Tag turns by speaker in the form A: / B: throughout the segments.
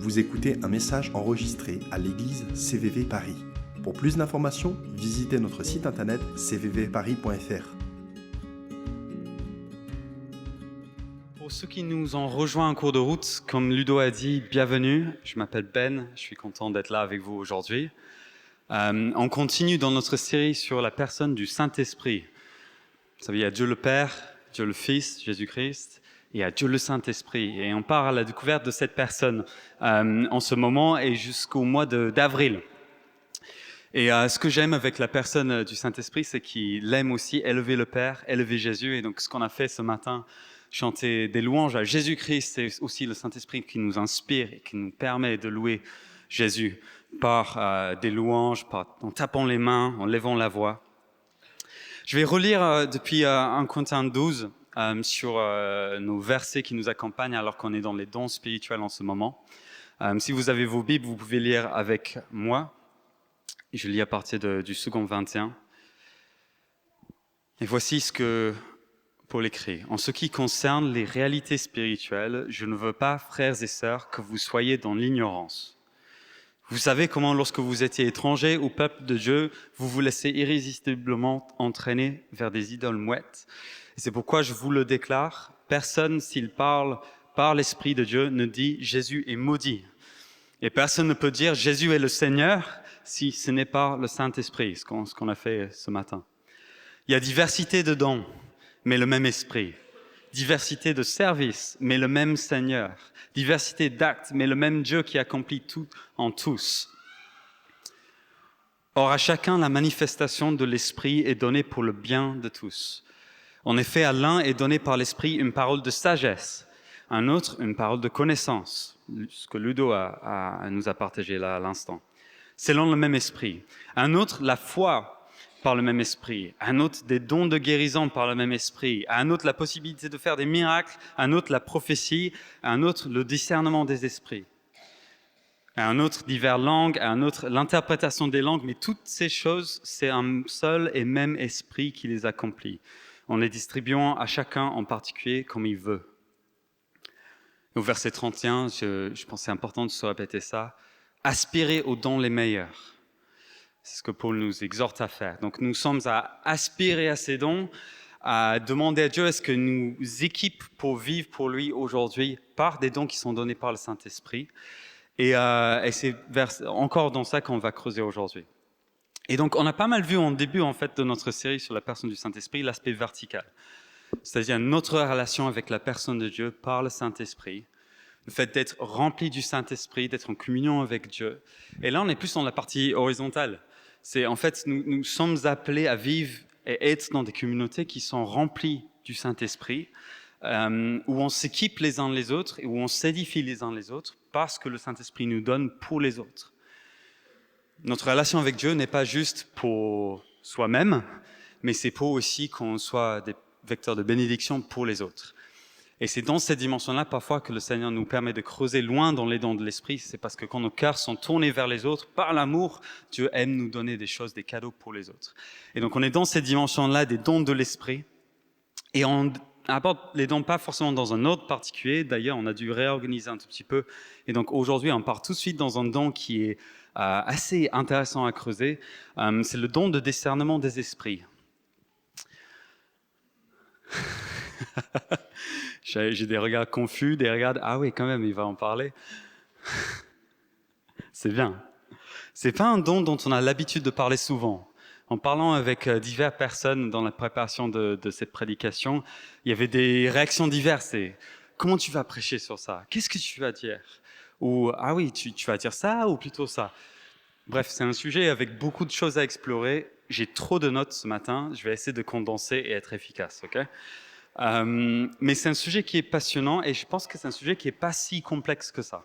A: Vous écoutez un message enregistré à l'église CVV Paris. Pour plus d'informations, visitez notre site internet cvvparis.fr.
B: Pour ceux qui nous ont rejoints en cours de route, comme Ludo a dit, bienvenue. Je m'appelle Ben, je suis content d'être là avec vous aujourd'hui. On continue dans notre série sur la personne du Saint-Esprit. Vous savez, il y a Dieu le Père, Dieu le Fils, Jésus-Christ, et il y a Dieu le Saint-Esprit. Et on part à la découverte de cette personne en ce moment et jusqu'au mois d'avril. Et ce que j'aime avec la personne du Saint-Esprit, c'est qu'il aime aussi élever le Père, élever Jésus. Et donc ce qu'on a fait ce matin, chanter des louanges à Jésus-Christ, c'est aussi le Saint-Esprit qui nous inspire et qui nous permet de louer Jésus par des louanges, en tapant les mains, en levant la voix. Je vais relire depuis 1 Corinthiens 12 sur nos versets qui nous accompagnent alors qu'on est dans les dons spirituels en ce moment. Si vous avez vos Bibles, vous pouvez lire avec moi. Je lis à partir du second 21. Et voici ce que Paul écrit. En ce qui concerne les réalités spirituelles, je ne veux pas, frères et sœurs, que vous soyez dans l'ignorance. Vous savez comment, lorsque vous étiez étrangers au peuple de Dieu, vous vous laissez irrésistiblement entraîner vers des idoles muettes. Et c'est pourquoi je vous le déclare, personne, s'il parle par l'Esprit de Dieu, ne dit « Jésus est maudit ». Et personne ne peut dire « Jésus est le Seigneur » si ce n'est pas le Saint-Esprit, ce qu'on a fait ce matin. Il y a diversité de dons, mais le même Esprit. Diversité de services, mais le même Seigneur. Diversité d'actes, mais le même Dieu qui accomplit tout en tous. Or, à chacun, la manifestation de l'Esprit est donnée pour le bien de tous. En effet, à l'un est donné par l'Esprit une parole de sagesse, à un autre une parole de connaissance, ce que Ludo nous a partagé là à l'instant, selon le même Esprit. À un autre, la foi par le même Esprit, à un autre des dons de guérison par le même Esprit, à un autre la possibilité de faire des miracles, à un autre la prophétie, à un autre le discernement des esprits, à un autre diverses langues, à un autre l'interprétation des langues, mais toutes ces choses, c'est un seul et même Esprit qui les accomplit, en les distribuant à chacun en particulier comme il veut. Au verset 31, je pense que c'est important de se répéter ça, aspirez aux dons les meilleurs. C'est ce que Paul nous exhorte à faire. Donc nous sommes à aspirer à ces dons, à demander à Dieu est-ce que nous équipe pour vivre pour lui aujourd'hui par des dons qui sont donnés par le Saint-Esprit. Et c'est encore dans ça qu'on va creuser aujourd'hui. Et donc on a pas mal vu en début en fait de notre série sur la personne du Saint-Esprit l'aspect vertical, c'est-à-dire notre relation avec la personne de Dieu par le Saint-Esprit. Le fait d'être rempli du Saint-Esprit, d'être en communion avec Dieu. Et là, on est plus dans la partie horizontale. C'est en fait, nous sommes appelés à vivre et être dans des communautés qui sont remplies du Saint-Esprit, où on s'équipe les uns les autres et où on s'édifie les uns les autres parce que le Saint-Esprit nous donne pour les autres. Notre relation avec Dieu n'est pas juste pour soi-même, mais c'est pour aussi qu'on soit des vecteurs de bénédiction pour les autres. Et c'est dans cette dimension-là, parfois, que le Seigneur nous permet de creuser loin dans les dons de l'Esprit. C'est parce que quand nos cœurs sont tournés vers les autres, par l'amour, Dieu aime nous donner des choses, des cadeaux pour les autres. Et donc, on est dans cette dimension-là des dons de l'Esprit. Et on apporte les dons pas forcément dans un ordre particulier. D'ailleurs, on a dû réorganiser un tout petit peu. Et donc, aujourd'hui, on part tout de suite dans un don qui est assez intéressant à creuser. C'est le don de discernement des esprits. J'ai des regards confus, des regards « Ah oui, quand même, il va en parler. » C'est bien. C'est pas un don dont on a l'habitude de parler souvent. En parlant avec diverses personnes dans la préparation de cette prédication, il y avait des réactions diverses. Et, comment tu vas prêcher sur ça? Qu'est-ce que tu vas dire? Ou « Ah oui, tu vas dire ça ou plutôt ça ?» Bref, c'est un sujet avec beaucoup de choses à explorer. J'ai trop de notes ce matin. Je vais essayer de condenser et être efficace, ok? Mais c'est un sujet qui est passionnant et je pense que c'est un sujet qui n'est pas si complexe que ça.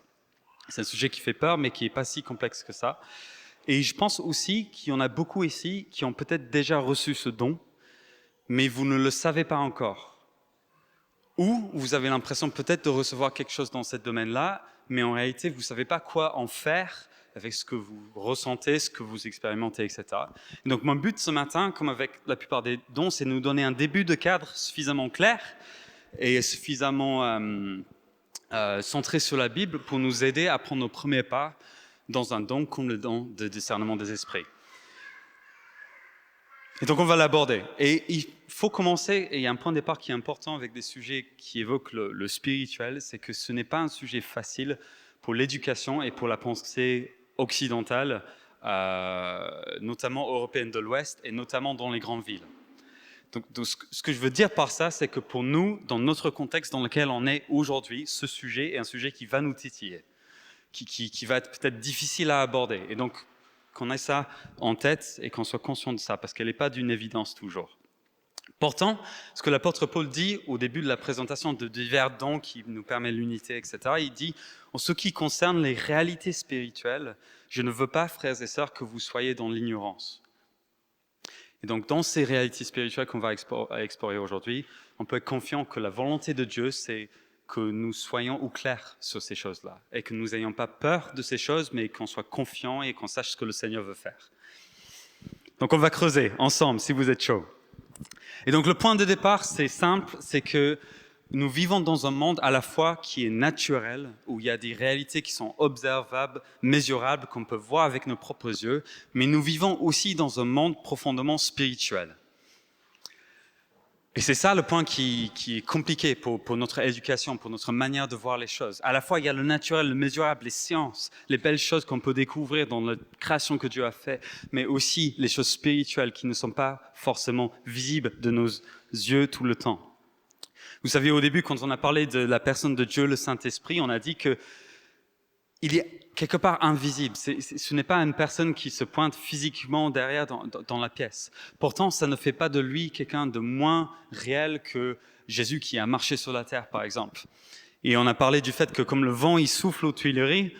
B: C'est un sujet qui fait peur, mais qui n'est pas si complexe que ça. Et je pense aussi qu'il y en a beaucoup ici qui ont peut-être déjà reçu ce don, mais vous ne le savez pas encore. Ou vous avez l'impression peut-être de recevoir quelque chose dans ce domaine-là, mais en réalité, vous ne savez pas quoi en faire avec ce que vous ressentez, ce que vous expérimentez, etc. Et donc mon but ce matin, comme avec la plupart des dons, c'est de nous donner un début de cadre suffisamment clair et suffisamment centré sur la Bible pour nous aider à prendre nos premiers pas dans un don comme le don de discernement des esprits. Et donc on va l'aborder. Et il faut commencer, et il y a un point de départ qui est important avec des sujets qui évoquent le spirituel, c'est que ce n'est pas un sujet facile pour l'éducation et pour la pensée occidentale, notamment européenne de l'Ouest et notamment dans les grandes villes. Donc, ce que je veux dire par ça, c'est que pour nous, dans notre contexte dans lequel on est aujourd'hui, ce sujet est un sujet qui va nous titiller, qui va être peut-être difficile à aborder. Et donc, qu'on ait ça en tête et qu'on soit conscient de ça, parce qu'elle n'est pas d'une évidence toujours. Pourtant, ce que l'apôtre Paul dit au début de la présentation de divers dons qui nous permettent l'unité, etc., il dit « En ce qui concerne les réalités spirituelles, je ne veux pas, frères et sœurs, que vous soyez dans l'ignorance. » Et donc, dans ces réalités spirituelles qu'on va explorer aujourd'hui, on peut être confiant que la volonté de Dieu, c'est que nous soyons au clair sur ces choses-là et que nous n'ayons pas peur de ces choses, mais qu'on soit confiants et qu'on sache ce que le Seigneur veut faire. Donc, on va creuser ensemble, si vous êtes chaud. Et donc, le point de départ, c'est simple, c'est que nous vivons dans un monde à la fois qui est naturel, où il y a des réalités qui sont observables, mesurables, qu'on peut voir avec nos propres yeux, mais nous vivons aussi dans un monde profondément spirituel. Et c'est ça le point qui est compliqué pour notre éducation, pour notre manière de voir les choses. À la fois, il y a le naturel, le mesurable, les sciences, les belles choses qu'on peut découvrir dans la création que Dieu a faite, mais aussi les choses spirituelles qui ne sont pas forcément visibles de nos yeux tout le temps. Vous savez, au début, quand on a parlé de la personne de Dieu, le Saint-Esprit, on a dit qu'il est quelque part invisible. Ce n'est pas une personne qui se pointe physiquement derrière dans la pièce. Pourtant, ça ne fait pas de lui quelqu'un de moins réel que Jésus qui a marché sur la terre, par exemple. Et on a parlé du fait que comme le vent, il souffle aux Tuileries,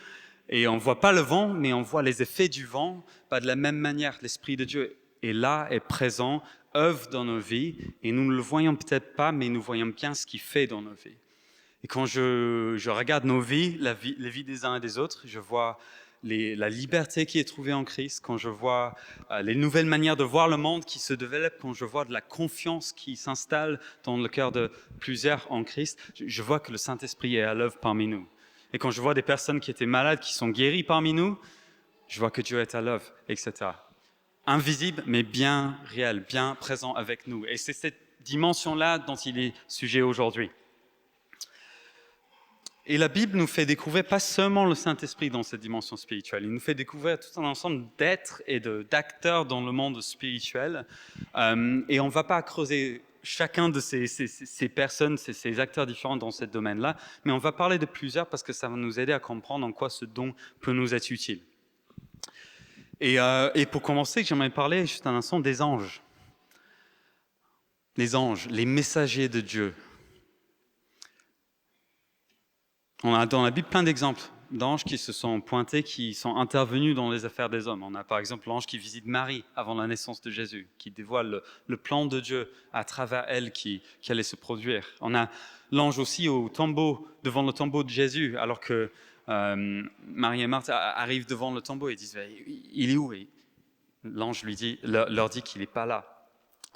B: et on ne voit pas le vent, mais on voit les effets du vent, pas de la même manière, l'Esprit de Dieu est là, est présent, œuvre dans nos vies, et nous ne le voyons peut-être pas, mais nous voyons bien ce qu'il fait dans nos vies. Et quand je regarde nos vies, les vies des uns et des autres, je vois la liberté qui est trouvée en Christ, quand je vois les nouvelles manières de voir le monde qui se développent, quand je vois de la confiance qui s'installe dans le cœur de plusieurs en Christ, je vois que le Saint-Esprit est à l'œuvre parmi nous. Et quand je vois des personnes qui étaient malades, qui sont guéries parmi nous, je vois que Dieu est à l'œuvre, etc. Invisible, mais bien réel, bien présent avec nous. Et c'est cette dimension-là dont il est sujet aujourd'hui. Et la Bible nous fait découvrir pas seulement le Saint-Esprit dans cette dimension spirituelle, il nous fait découvrir tout un ensemble d'êtres et d'acteurs dans le monde spirituel. Et on ne va pas creuser chacun de ces personnes, ces acteurs différents dans ce domaine-là, mais on va parler de plusieurs parce que ça va nous aider à comprendre en quoi ce don peut nous être utile. Et pour commencer, j'aimerais parler juste un instant des anges. Les anges, les messagers de Dieu. On a dans la Bible plein d'exemples d'anges qui se sont pointés, qui sont intervenus dans les affaires des hommes. On a par exemple l'ange qui visite Marie avant la naissance de Jésus, qui dévoile le plan de Dieu à travers elle qui allait se produire. On a l'ange aussi devant le tombeau de Jésus, alors que Marie et Marthe arrivent devant le tombeau et disent « Il est où ?» Et l'ange leur dit qu'il n'est pas là.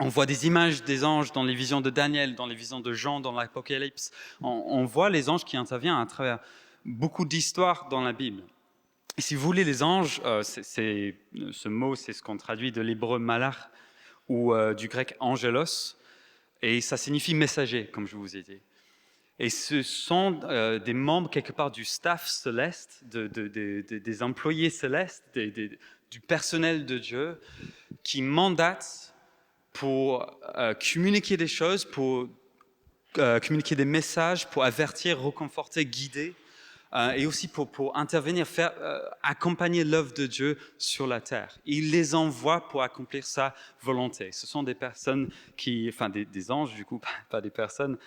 B: On voit des images des anges dans les visions de Daniel, dans les visions de Jean, dans l'Apocalypse. On voit les anges qui interviennent à travers beaucoup d'histoires dans la Bible. Et si vous voulez, les anges, ce mot, c'est ce qu'on traduit de l'hébreu malach ou du grec angelos, et ça signifie messager, comme je vous ai dit. Et ce sont des membres quelque part du staff céleste, des employés célestes, du personnel de Dieu, qui mandatent pour communiquer des choses, pour communiquer des messages, pour avertir, reconforter, guider, et aussi pour intervenir, accompagner l'œuvre de Dieu sur la terre. Il les envoie pour accomplir sa volonté. Ce sont des personnes des anges du coup, pas des personnes,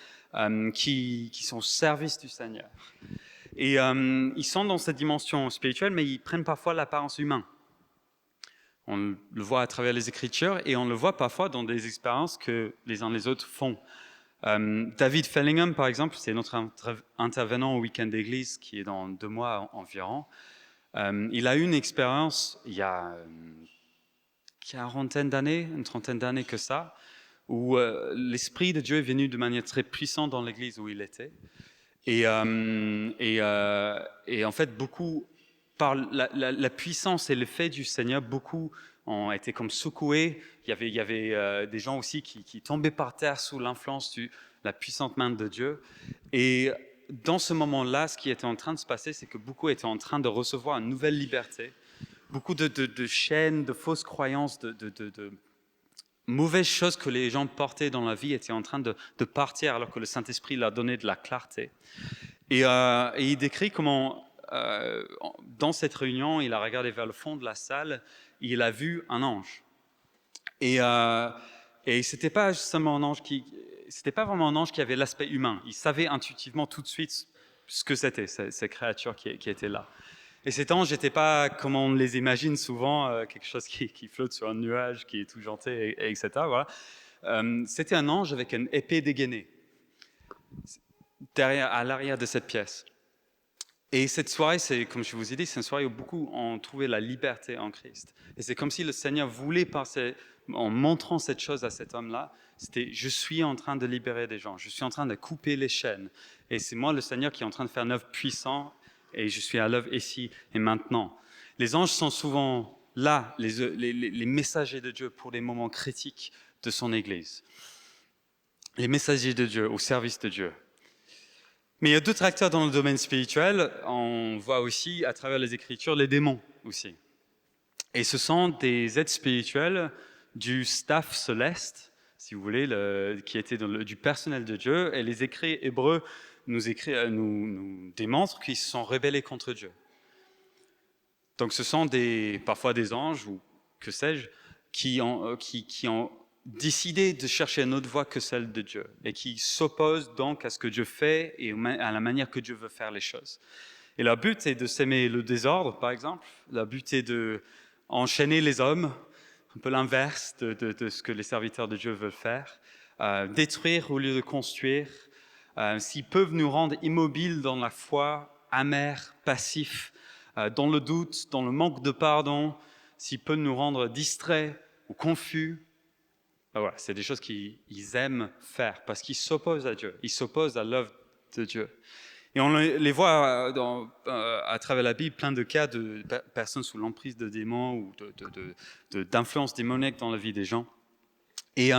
B: qui sont au service du Seigneur. Et ils sont dans cette dimension spirituelle, mais ils prennent parfois l'apparence humaine. On le voit à travers les Écritures et on le voit parfois dans des expériences que les uns les autres font. David Fellingham, par exemple, c'est notre intervenant au week-end d'église qui est dans 2 mois environ. Il a eu une expérience il y a une trentaine d'années que ça, où l'Esprit de Dieu est venu de manière très puissante dans l'église où il était. Et en fait, beaucoup, par la puissance et l'effet du Seigneur, beaucoup ont été comme secoués. Il y avait des gens aussi qui tombaient par terre sous l'influence de la puissante main de Dieu. Et dans ce moment-là, ce qui était en train de se passer, c'est que beaucoup étaient en train de recevoir une nouvelle liberté. Beaucoup de chaînes, de fausses croyances, de mauvaises choses que les gens portaient dans la vie étaient en train de partir alors que le Saint-Esprit leur donnait de la clarté. Et il décrit comment, dans cette réunion, il a regardé vers le fond de la salle, il a vu un ange. Et c'était pas seulement un ange c'était pas vraiment un ange qui avait l'aspect humain. Il savait intuitivement tout de suite ce que c'était, ces créatures qui étaient là. Et cet ange n'était pas, comme on les imagine souvent, quelque chose qui flotte sur un nuage, qui est tout gentil, etc. Voilà. C'était un ange avec une épée dégainée, à l'arrière de cette pièce. Et cette soirée, comme je vous ai dit, c'est une soirée où beaucoup ont trouvé la liberté en Christ. Et c'est comme si le Seigneur voulait, en montrant cette chose à cet homme-là, c'était « je suis en train de libérer des gens, je suis en train de couper les chaînes. Et c'est moi, le Seigneur, qui est en train de faire une œuvre puissante, et je suis à l'œuvre ici et maintenant. » Les anges sont souvent là, les messagers de Dieu pour les moments critiques de son Église. Les messagers de Dieu au service de Dieu. Mais il y a d'autres acteurs dans le domaine spirituel. On voit aussi, à travers les Écritures, les démons aussi. Et ce sont des êtres spirituels du staff céleste, si vous voulez, qui étaient du personnel de Dieu. Et les écrits hébreux nous démontrent qu'ils se sont rebellés contre Dieu. Donc ce sont parfois des anges, ou que sais-je, qui ont décidé de chercher une autre voie que celle de Dieu et qui s'opposent donc à ce que Dieu fait et à la manière que Dieu veut faire les choses. Et leur but est de s'aimer le désordre, par exemple. Leur but est d'enchaîner les hommes, un peu l'inverse de ce que les serviteurs de Dieu veulent faire, détruire au lieu de construire. S'ils peuvent nous rendre immobiles dans la foi, amers, passifs, dans le doute, dans le manque de pardon, s'ils peuvent nous rendre distraits ou confus, voilà, c'est des choses qu'ils aiment faire parce qu'ils s'opposent à Dieu, ils s'opposent à l'œuvre de Dieu. Et on les voit à travers la Bible, plein de cas de personnes sous l'emprise de démons ou d'influence démoniaque dans la vie des gens. Et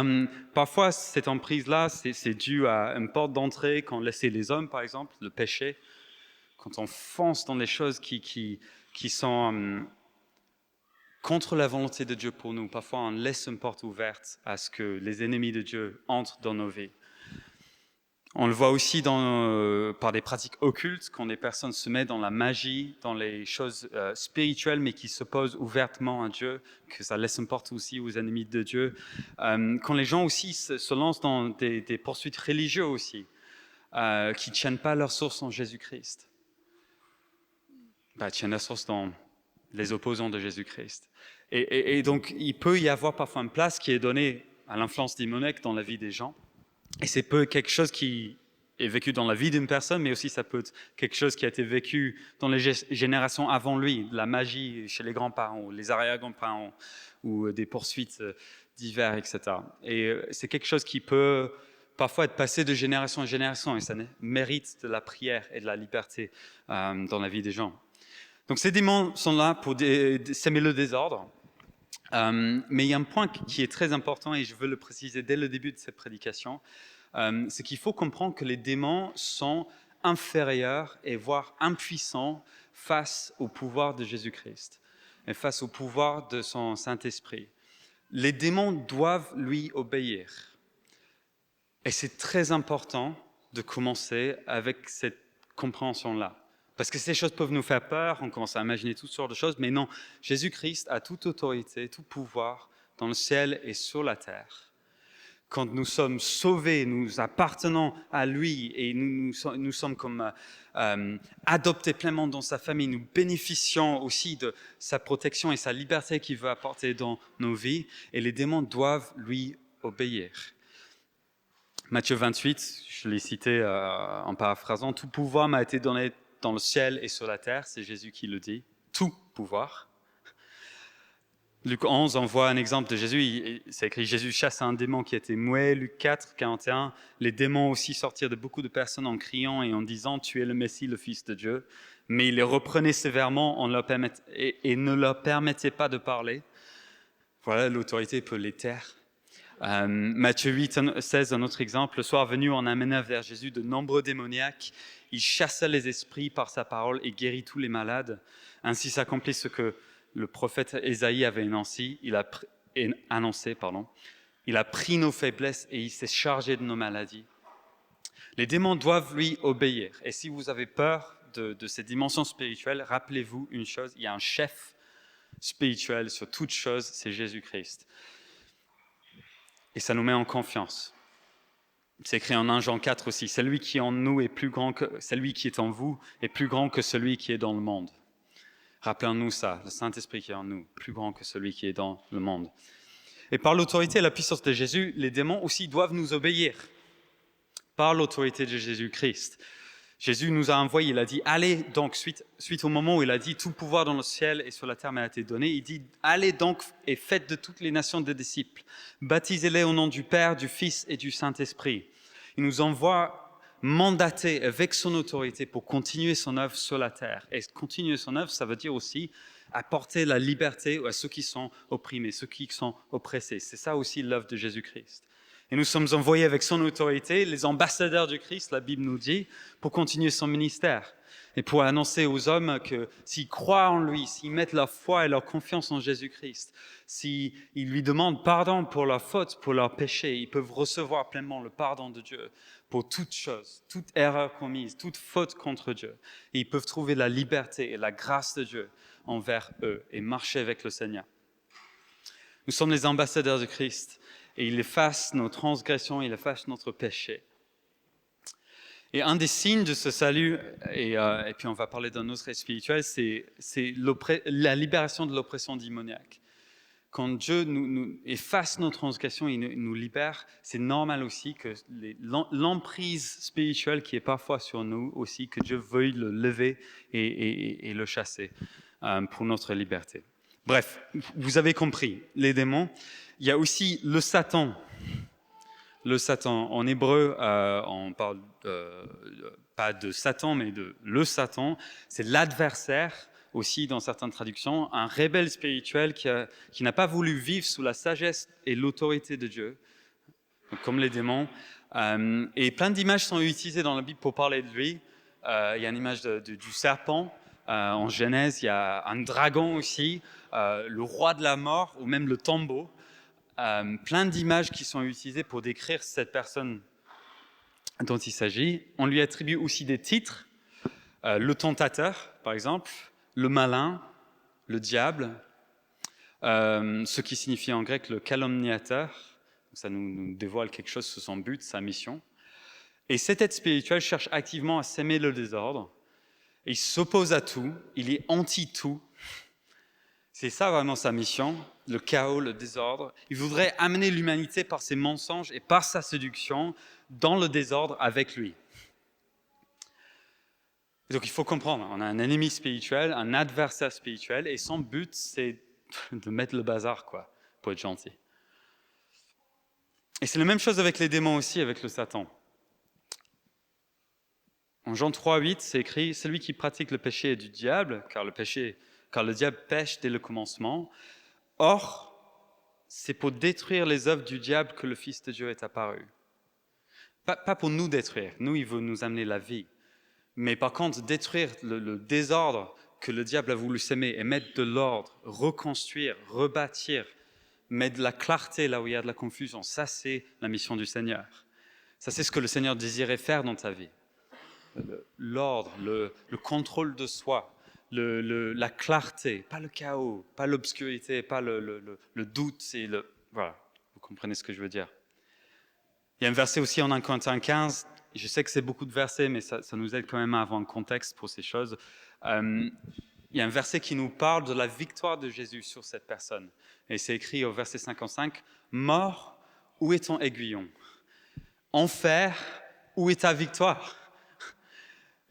B: parfois, cette emprise-là, c'est dû à une porte d'entrée qu'ont laissé les hommes, par exemple, le péché. Quand on fonce dans les choses qui sont contre la volonté de Dieu pour nous, parfois on laisse une porte ouverte à ce que les ennemis de Dieu entrent dans nos vies. On le voit aussi par des pratiques occultes, quand des personnes se mettent dans la magie, dans les choses spirituelles, mais qui s'opposent ouvertement à Dieu, que ça laisse une porte aussi aux ennemis de Dieu. Quand les gens aussi se lancent dans des poursuites religieuses aussi, qui ne tiennent pas leur source en Jésus-Christ. Tiennent leur source dans les opposants de Jésus-Christ. Et donc, il peut y avoir parfois une place qui est donnée à l'influence démoniaque dans la vie des gens. Et c'est peu quelque chose qui est vécu dans la vie d'une personne, mais aussi ça peut être quelque chose qui a été vécu dans les générations avant lui, la magie chez les grands-parents, les arrière-grands-parents, ou des poursuites diverses, etc. Et c'est quelque chose qui peut parfois être passé de génération en génération, et ça mérite de la prière et de la liberté dans la vie des gens. Donc ces démons sont là pour s'aimer le désordre. Mais il y a un point qui est très important, et je veux le préciser dès le début de cette prédication, c'est qu'il faut comprendre que les démons sont inférieurs et voire impuissants face au pouvoir de Jésus-Christ et face au pouvoir de son Saint-Esprit. Les démons doivent lui obéir. Et c'est très important de commencer avec cette compréhension-là. Parce que ces choses peuvent nous faire peur, on commence à imaginer toutes sortes de choses, mais non, Jésus-Christ a toute autorité, tout pouvoir dans le ciel et sur la terre. Quand nous sommes sauvés, nous appartenons à lui et nous sommes comme adoptés pleinement dans sa famille, nous bénéficions aussi de sa protection et sa liberté qu'il veut apporter dans nos vies, et les démons doivent lui obéir. Matthieu 28, je l'ai cité en paraphrasant, « Tout pouvoir m'a été donné dans le ciel et sur la terre », c'est Jésus qui le dit, « tout pouvoir ». Luc 11, on voit un exemple de Jésus. C'est écrit, Jésus chasse un démon qui était muet. Luc 4, 41, les démons aussi sortirent de beaucoup de personnes en criant et en disant, tu es le Messie, le Fils de Dieu. Mais il les reprenait sévèrement et ne leur permettait pas de parler. Voilà, l'autorité peut les taire. Matthieu 8, 16, un autre exemple. Le soir venu, on amena vers Jésus de nombreux démoniaques. Il chassa les esprits par sa parole et guérit tous les malades. Ainsi s'accomplit ce que le prophète Ésaïe avait annoncé. Il a pris nos faiblesses et il s'est chargé de nos maladies. Les démons doivent lui obéir. Et si vous avez peur de ces dimensions spirituelles, rappelez-vous une chose, il y a un chef spirituel sur toute chose, c'est Jésus-Christ. Et ça nous met en confiance. C'est écrit en 1 Jean 4 aussi, celui qui est en nous est plus grand que celui qui est en vous est plus grand que celui qui est dans le monde. Rappelons-nous ça, le Saint-Esprit qui est en nous, plus grand que celui qui est dans le monde. Et par l'autorité et la puissance de Jésus, les démons aussi doivent nous obéir. Par l'autorité de Jésus-Christ. Jésus nous a envoyés, il a dit, allez donc, suite au moment où il a dit, tout pouvoir dans le ciel et sur la terre m'a été donné, il dit, allez donc et faites de toutes les nations des disciples, baptisez-les au nom du Père, du Fils et du Saint-Esprit. Il nous envoie mandaté avec son autorité pour continuer son œuvre sur la terre. Et continuer son œuvre, ça veut dire aussi apporter la liberté à ceux qui sont opprimés, ceux qui sont oppressés. C'est ça aussi l'œuvre de Jésus-Christ. Et nous sommes envoyés avec son autorité, les ambassadeurs du Christ, la Bible nous dit, pour continuer son ministère. Et pour annoncer aux hommes que s'ils croient en lui, s'ils mettent leur foi et leur confiance en Jésus-Christ, s'ils lui demandent pardon pour leurs fautes, pour leurs péchés, ils peuvent recevoir pleinement le pardon de Dieu pour toute chose, toute erreur commise, toute faute contre Dieu. Et ils peuvent trouver la liberté et la grâce de Dieu envers eux et marcher avec le Seigneur. Nous sommes les ambassadeurs de Christ et il efface nos transgressions, il efface notre péché. Et un des signes de ce salut, et puis on va parler d'un autre spirituel, c'est la libération de l'oppression démoniaque. Quand Dieu nous efface nos transgressions et nous libère, c'est normal aussi que l'emprise spirituelle qui est parfois sur nous aussi, que Dieu veuille le lever et le chasser pour notre liberté. Bref, vous avez compris, les démons. Il y a aussi le Satan. Le Satan, en hébreu, on parle pas de Satan, mais de le Satan. C'est l'adversaire, aussi dans certaines traductions, un rebelle spirituel qui n'a pas voulu vivre sous la sagesse et l'autorité de Dieu, comme les démons. Et plein d'images sont utilisées dans la Bible pour parler de lui. Il y a une image du serpent. En Genèse, il y a un dragon aussi, le roi de la mort, ou même le tombeau. Plein d'images qui sont utilisées pour décrire cette personne dont il s'agit. On lui attribue aussi des titres, le tentateur, par exemple, le malin, le diable, ce qui signifie en grec le calomniateur. Ça nous dévoile quelque chose sur son but, sa mission. Et cet être spirituel cherche activement à s'aimer le désordre. Il s'oppose à tout, il est anti-tout. C'est ça vraiment sa mission, le chaos, le désordre. Il voudrait amener l'humanité par ses mensonges et par sa séduction dans le désordre avec lui. Donc il faut comprendre, on a un ennemi spirituel, un adversaire spirituel, et son but c'est de mettre le bazar, quoi, pour être gentil. Et c'est la même chose avec les démons aussi, avec le Satan. En Jean 3, 8, c'est écrit « Celui qui pratique le péché est du diable, car le diable pêche dès le commencement. Or, c'est pour détruire les œuvres du diable que le Fils de Dieu est apparu. » Pas pour nous détruire, nous, il veut nous amener la vie. Mais par contre, détruire le désordre que le diable a voulu s'aimer et mettre de l'ordre, reconstruire, rebâtir, mettre de la clarté là où il y a de la confusion, ça c'est la mission du Seigneur. Ça c'est ce que le Seigneur désirait faire dans ta vie. L'ordre, le contrôle de soi, la clarté, pas le chaos, pas l'obscurité, pas le doute. Voilà, vous comprenez ce que je veux dire. Il y a un verset aussi en 1 Corinthiens 15, je sais que c'est beaucoup de versets, mais ça nous aide quand même à avoir un contexte pour ces choses. Il y a un verset qui nous parle de la victoire de Jésus sur cette personne. Et c'est écrit au verset 55, « Mort, où est ton aiguillon? Enfer, où est ta victoire ?»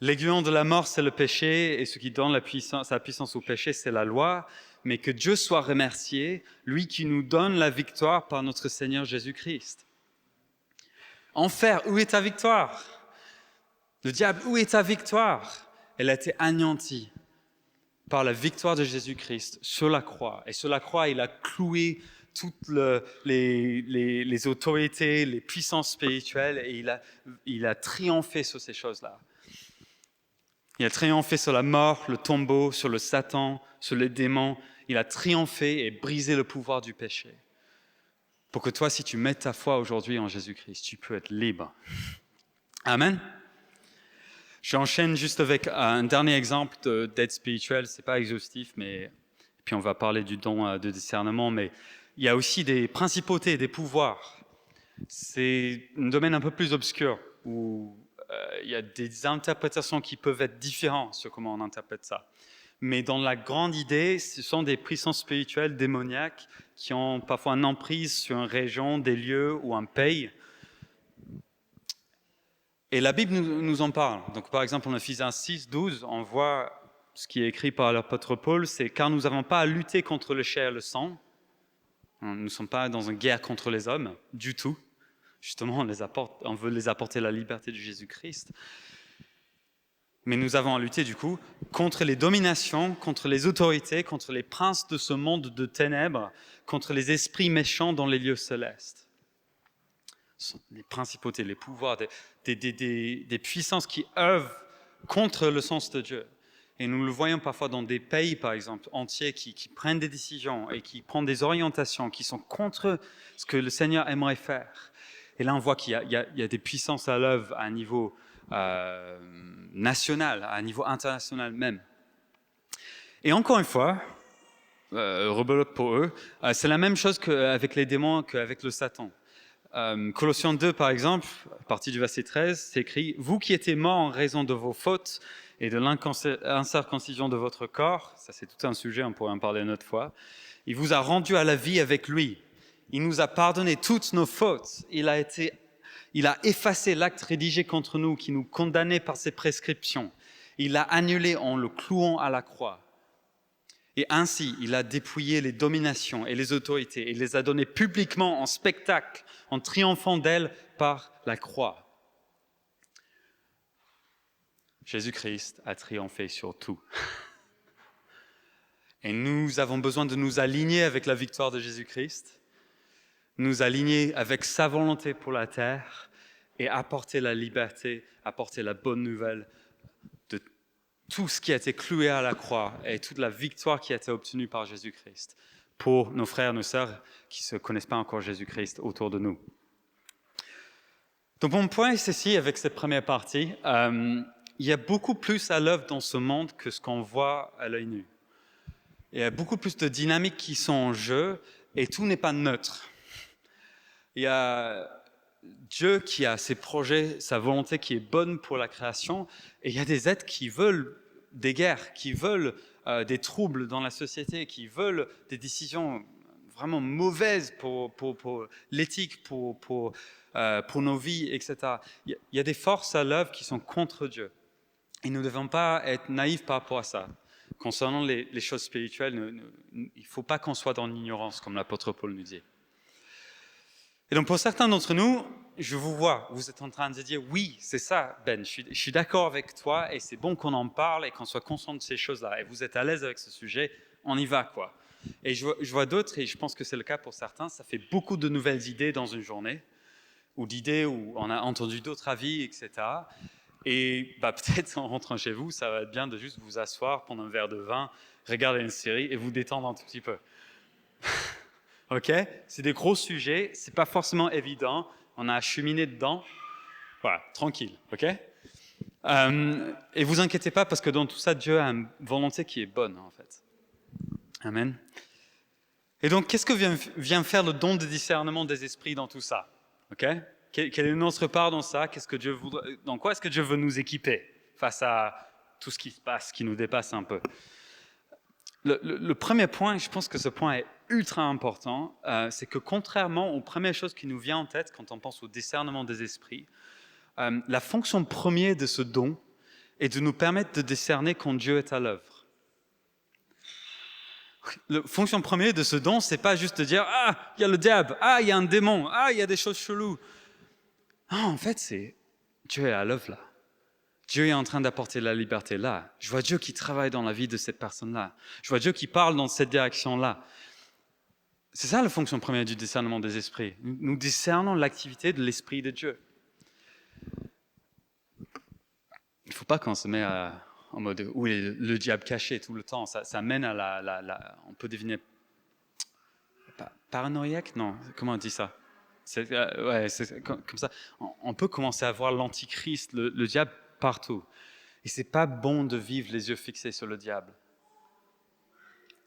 B: L'aiguillon de la mort, c'est le péché, et ce qui donne sa puissance au péché, c'est la loi. mais que Dieu soit remercié, lui qui nous donne la victoire par notre Seigneur Jésus-Christ. Enfer, où est ta victoire? Le diable, où est ta victoire? Elle a été anéantie par la victoire de Jésus-Christ sur la croix. Et sur la croix, il a cloué toutes les autorités, les puissances spirituelles, et il a triomphé sur ces choses-là. Il a triomphé sur la mort, le tombeau, sur le Satan, sur les démons. Il a triomphé et brisé le pouvoir du péché. Pour que toi, si tu mets ta foi aujourd'hui en Jésus-Christ, tu peux être libre. Amen. J'enchaîne juste avec un dernier exemple d'aide spirituelle. Ce n'est pas exhaustif, mais puis on va parler du don de discernement, mais il y a aussi des principautés, des pouvoirs. C'est un domaine un peu plus obscur où il y a des interprétations qui peuvent être différentes sur comment on interprète ça. Mais dans la grande idée, ce sont des puissances spirituelles démoniaques qui ont parfois une emprise sur une région, des lieux ou un pays. Et la Bible nous en parle. Donc, par exemple, en Ephésiens 6, 12, on voit ce qui est écrit par l'apôtre Paul, c'est « Car nous n'avons pas à lutter contre le chair et le sang. » Nous ne sommes pas dans une guerre contre les hommes, du tout. Justement, on veut les apporter la liberté de Jésus-Christ. Mais nous avons à lutter, du coup, contre les dominations, contre les autorités, contre les princes de ce monde de ténèbres, contre les esprits méchants dans les lieux célestes. Les principautés, les pouvoirs, des puissances qui œuvrent contre le sens de Dieu. Et nous le voyons parfois dans des pays, par exemple, entiers, qui prennent des décisions et qui prennent des orientations qui sont contre ce que le Seigneur aimerait faire. Et là, on voit qu'il y a des puissances à l'œuvre à un niveau national, à un niveau international même. Et encore une fois, rebelote pour eux, c'est la même chose qu'avec les démons, qu'avec le Satan. Colossiens 2, par exemple, à partir du verset 13, c'est écrit « Vous qui étiez morts en raison de vos fautes et de l'incirconcision de votre corps », ça c'est tout un sujet, on pourrait en parler une autre fois, « il vous a rendu à la vie avec lui. Il nous a pardonné toutes nos fautes. Il a effacé l'acte rédigé contre nous qui nous condamnait par ses prescriptions. Il l'a annulé en le clouant à la croix. Et ainsi, il a dépouillé les dominations et les autorités et les a données publiquement en spectacle, en triomphant d'elles par la croix. » Jésus-Christ a triomphé sur tout. Et nous avons besoin de nous aligner avec la victoire de Jésus-Christ, nous aligner avec sa volonté pour la terre et apporter la liberté, apporter la bonne nouvelle de tout ce qui a été cloué à la croix et toute la victoire qui a été obtenue par Jésus-Christ pour nos frères et nos sœurs qui ne connaissent pas encore Jésus-Christ autour de nous. Donc mon point est ceci avec cette première partie. Il y a beaucoup plus à l'œuvre dans ce monde que ce qu'on voit à l'œil nu. Il y a beaucoup plus de dynamiques qui sont en jeu et tout n'est pas neutre. Il y a Dieu qui a ses projets, sa volonté qui est bonne pour la création, et il y a des êtres qui veulent des guerres, qui veulent des troubles dans la société, qui veulent des décisions vraiment mauvaises pour l'éthique, pour nos vies, etc. Il y a des forces à l'œuvre qui sont contre Dieu. Et nous ne devons pas être naïfs par rapport à ça. Concernant les choses spirituelles, il ne faut pas qu'on soit dans l'ignorance, comme l'apôtre Paul nous dit. Et donc pour certains d'entre nous, je vous vois, vous êtes en train de dire, oui, c'est ça, Ben, je suis d'accord avec toi et c'est bon qu'on en parle et qu'on soit conscient de ces choses-là. Et vous êtes à l'aise avec ce sujet, on y va, quoi. Et je vois d'autres, et je pense que c'est le cas pour certains, ça fait beaucoup de nouvelles idées dans une journée, ou d'idées où on a entendu d'autres avis, etc. Et peut-être en rentrant chez vous, ça va être bien de juste vous asseoir, prendre un verre de vin, regarder une série et vous détendre un tout petit peu. Ok, c'est des gros sujets, c'est pas forcément évident, on a cheminé dedans, voilà, tranquille, ok. Et vous inquiétez pas parce que dans tout ça, Dieu a une volonté qui est bonne en fait. Amen. Et donc, qu'est-ce que vient faire le don de discernement des esprits dans tout ça, ok? Quelle est notre part dans ça? Dans quoi est-ce que Dieu veut nous équiper face à tout ce qui se passe, qui nous dépasse un peu? Le premier point, je pense que ce point est ultra important, c'est que contrairement aux premières choses qui nous viennent en tête quand on pense au discernement des esprits, la fonction première de ce don est de nous permettre de discerner quand Dieu est à l'œuvre. La fonction première de ce don, c'est pas juste de dire « Ah, il y a le diable, ah, il y a un démon, ah, il y a des choses cheloues ». Non, en fait, c'est Dieu est à l'œuvre là. Dieu est en train d'apporter la liberté là. Je vois Dieu qui travaille dans la vie de cette personne-là. Je vois Dieu qui parle dans cette direction-là. C'est ça la fonction première du discernement des esprits. Nous discernons l'activité de l'Esprit de Dieu. Il ne faut pas qu'on se mette en mode où est le diable caché tout le temps. Ça mène à on peut deviner paranoïaque, non, comment on dit ça? Ouais, c'est comme ça. On peut commencer à voir l'antichrist, le diable partout. Et c'est pas bon de vivre les yeux fixés sur le diable.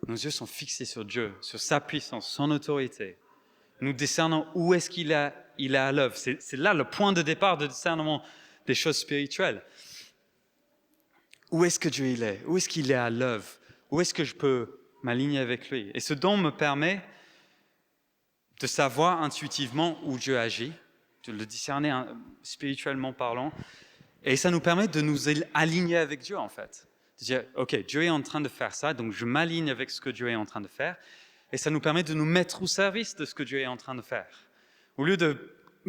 B: Nos yeux sont fixés sur Dieu, sur sa puissance, son autorité. Nous discernons où est-ce qu'il est à l'œuvre. C'est là le point de départ de discernement des choses spirituelles. Où est-ce que Dieu il est? Où est-ce qu'il est à l'œuvre? Où est-ce que je peux m'aligner avec lui? Et ce don me permet de savoir intuitivement où Dieu agit, de le discerner spirituellement parlant, et ça nous permet de nous aligner avec Dieu en fait. De dire, ok, Dieu est en train de faire ça, donc je m'aligne avec ce que Dieu est en train de faire, et ça nous permet de nous mettre au service de ce que Dieu est en train de faire. Au lieu de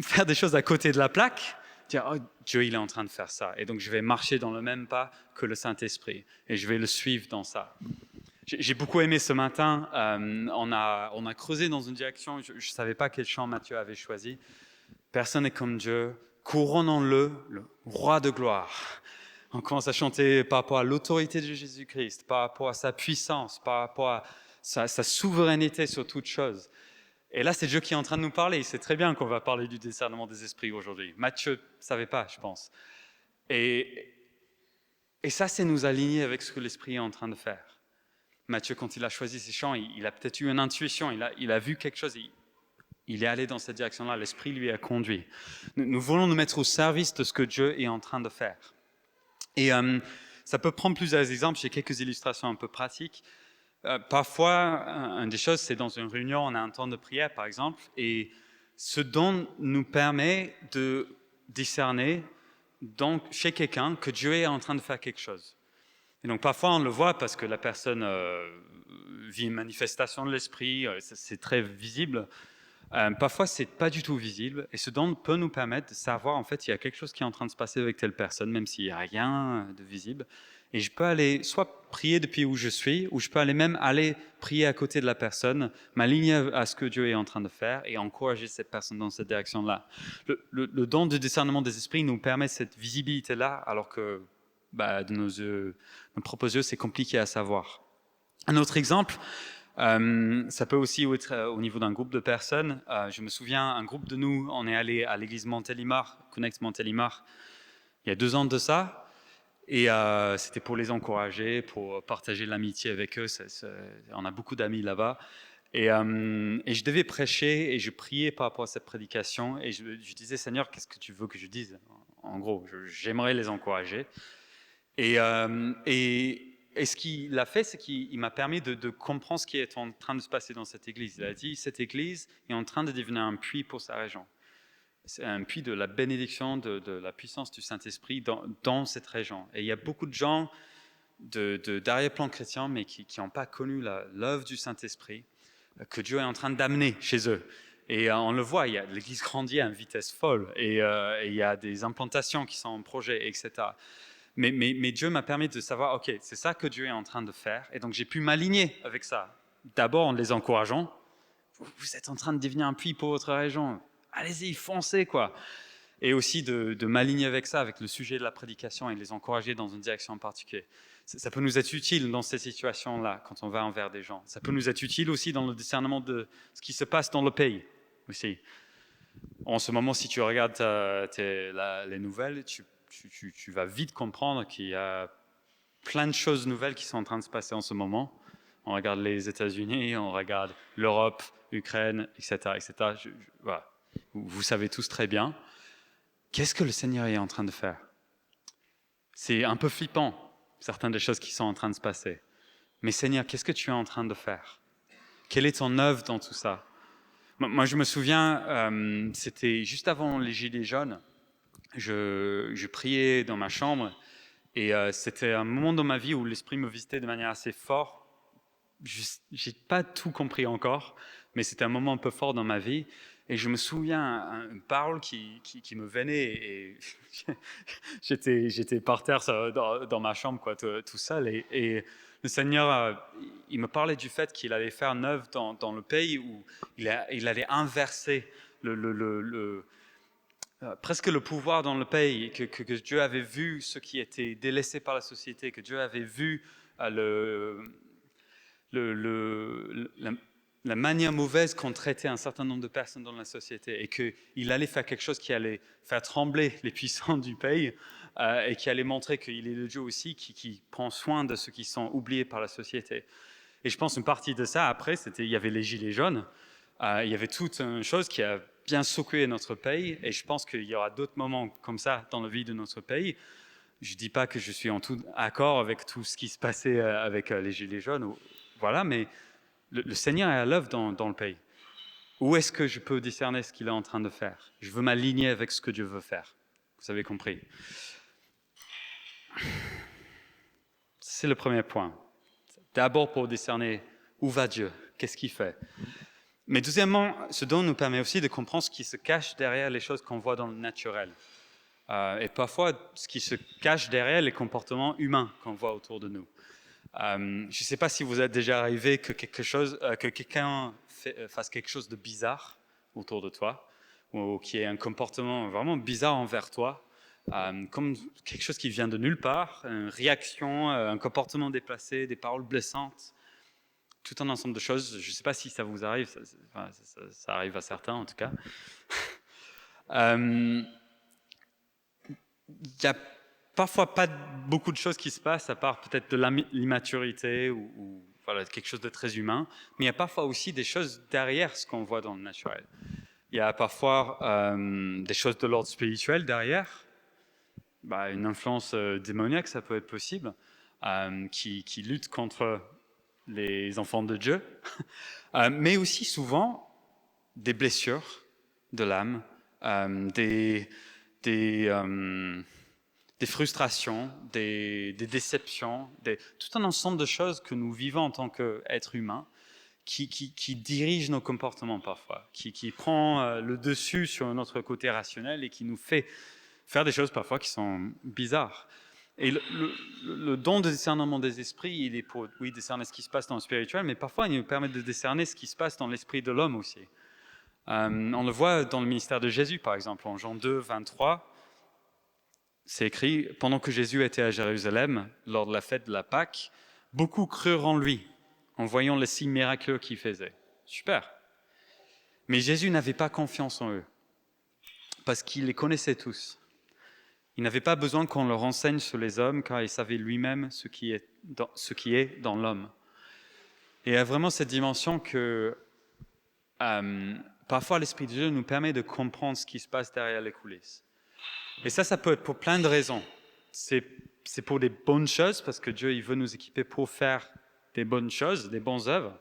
B: faire des choses à côté de la plaque, dire, oh, Dieu il est en train de faire ça, et donc je vais marcher dans le même pas que le Saint-Esprit, et je vais le suivre dans ça. J'ai beaucoup aimé ce matin, on a creusé dans une direction, je ne savais pas quel chant Matthieu avait choisi. Personne n'est comme Dieu, couronnons-le, le roi de gloire. On commence à chanter par rapport à l'autorité de Jésus-Christ, par rapport à sa puissance, par rapport à sa souveraineté sur toute chose. Et là, c'est Dieu qui est en train de nous parler. Il sait très bien qu'on va parler du discernement des esprits aujourd'hui. Matthieu ne savait pas, je pense. Et ça, c'est nous aligner avec ce que l'Esprit est en train de faire. Matthieu, quand il a choisi ses chants, il a peut-être eu une intuition, il a vu quelque chose, il est allé dans cette direction-là, l'Esprit lui a conduit. Nous voulons nous mettre au service de ce que Dieu est en train de faire. Et ça peut prendre plusieurs exemples, j'ai quelques illustrations un peu pratiques. Parfois, une des choses, c'est dans une réunion, on a un temps de prière, par exemple, et ce don nous permet de discerner chez quelqu'un que Dieu est en train de faire quelque chose. Et donc parfois on le voit parce que la personne vit une manifestation de l'esprit, c'est très visible. Parfois c'est pas du tout visible et ce don peut nous permettre de savoir en fait il y a quelque chose qui est en train de se passer avec telle personne même s'il n'y a rien de visible. Et je peux aller soit prier depuis où je suis ou je peux même aller prier à côté de la personne, m'aligner à ce que Dieu est en train de faire et encourager cette personne dans cette direction-là. Le don de discernement des esprits nous permet cette visibilité-là alors que de nos propres yeux, c'est compliqué à savoir. Un autre exemple, ça peut aussi être au niveau d'un groupe de personnes. Je me souviens, un groupe de nous, on est allé à l'église Montélimar, Connect Montélimar, il y a 2 ans de ça, et c'était pour les encourager, pour partager l'amitié avec eux. On a beaucoup d'amis là-bas. Et je devais prêcher et je priais par rapport à cette prédication et je disais, Seigneur, qu'est-ce que tu veux que je dise? En gros, j'aimerais les encourager. Et ce qu'il a fait, c'est qu'il m'a permis de comprendre ce qui est en train de se passer dans cette église. Il a dit, cette église est en train de devenir un puits pour sa région. C'est un puits de la bénédiction, de la puissance du Saint-Esprit dans cette région. Et il y a beaucoup de gens d'arrière-plan chrétien, mais qui n'ont pas connu l'œuvre du Saint-Esprit, que Dieu est en train d'amener chez eux. Et on le voit, l'église grandit à une vitesse folle, et il y a des implantations qui sont en projet, etc. Mais Dieu m'a permis de savoir, ok, c'est ça que Dieu est en train de faire. Et donc j'ai pu m'aligner avec ça. D'abord en les encourageant. Vous êtes en train de devenir un puits pour votre région. Allez-y, foncez, quoi. Et aussi de m'aligner avec ça, avec le sujet de la prédication et les encourager dans une direction en particulier. Ça peut nous être utile dans ces situations-là, quand on va envers des gens. Ça peut nous être utile aussi dans le discernement de ce qui se passe dans le pays aussi. En ce moment, si tu regardes les nouvelles, tu vas vite comprendre qu'il y a plein de choses nouvelles qui sont en train de se passer en ce moment. On regarde les États-Unis, on regarde l'Europe, l'Ukraine, etc. etc. Voilà. Vous savez tous très bien. Qu'est-ce que le Seigneur est en train de faire? C'est un peu flippant, certaines des choses qui sont en train de se passer. Mais Seigneur, qu'est-ce que tu es en train de faire? Quelle est ton œuvre dans tout ça? Moi, je me souviens, c'était juste avant les Gilets jaunes. Je priais dans ma chambre et c'était un moment dans ma vie où l'Esprit me visitait de manière assez forte j'ai pas tout compris encore, mais c'était un moment un peu fort dans ma vie. Et je me souviens une parole qui me venait et j'étais par terre dans ma chambre, quoi, tout seul. Et le Seigneur, il me parlait du fait qu'il allait faire une œuvre dans le pays où il allait inverser presque le pouvoir dans le pays, que Dieu avait vu ce qui était délaissé par la société, que Dieu avait vu la manière mauvaise qu'on traitait un certain nombre de personnes dans la société et qu'il allait faire quelque chose qui allait faire trembler les puissants du pays et qui allait montrer qu'il est le Dieu aussi qui prend soin de ceux qui sont oubliés par la société. Et je pense une partie de ça, après, il y avait les Gilets jaunes, il y avait toute une chose qui a bien secoué notre pays et je pense qu'il y aura d'autres moments comme ça dans la vie de notre pays. Je ne dis pas que je suis en tout accord avec tout ce qui se passait avec les Gilets jaunes, voilà, mais le Seigneur est à l'œuvre dans le pays. Où est-ce que je peux discerner ce qu'il est en train de faire? Je veux m'aligner avec ce que Dieu veut faire. Vous avez compris? C'est le premier point. D'abord pour discerner où va Dieu, qu'est-ce qu'il fait. Mais deuxièmement, ce don nous permet aussi de comprendre ce qui se cache derrière les choses qu'on voit dans le naturel. Et parfois, ce qui se cache derrière les comportements humains qu'on voit autour de nous. Je ne sais pas si vous êtes déjà arrivé que quelqu'un fasse quelque chose de bizarre autour de toi, ou qui ait un comportement vraiment bizarre envers toi, comme quelque chose qui vient de nulle part, une réaction, un comportement déplacé, des paroles blessantes, tout un ensemble de choses. Je ne sais pas si ça vous arrive, ça arrive à certains en tout cas. Il y a parfois pas beaucoup de choses qui se passent, à part peut-être de l'immaturité ou voilà, quelque chose de très humain, mais il y a parfois aussi des choses derrière ce qu'on voit dans le naturel. Il y a parfois des choses de l'ordre spirituel derrière, une influence démoniaque, ça peut être possible, qui lutte contre les enfants de Dieu, mais aussi souvent des blessures de l'âme, des frustrations, des déceptions, tout un ensemble de choses que nous vivons en tant qu'êtres humains qui dirigent nos comportements parfois, qui prend le dessus sur notre côté rationnel et qui nous fait faire des choses parfois qui sont bizarres. Et le don de discernement des esprits, il est pour discerner ce qui se passe dans le spirituel, mais parfois il nous permet de discerner ce qui se passe dans l'esprit de l'homme aussi. On le voit dans le ministère de Jésus, par exemple, en Jean 2, 23. C'est écrit, pendant que Jésus était à Jérusalem, lors de la fête de la Pâque, beaucoup crurent en lui, en voyant les signes miraculeux qu'il faisait. Super. Mais Jésus n'avait pas confiance en eux, parce qu'il les connaissait tous. Il n'avait pas besoin qu'on le renseigne sur les hommes, car il savait lui-même ce qui est dans l'homme. Et il y a vraiment cette dimension que parfois l'Esprit de Dieu nous permet de comprendre ce qui se passe derrière les coulisses. Et ça peut être pour plein de raisons. C'est pour des bonnes choses, parce que Dieu il veut nous équiper pour faire des bonnes choses, des bonnes œuvres.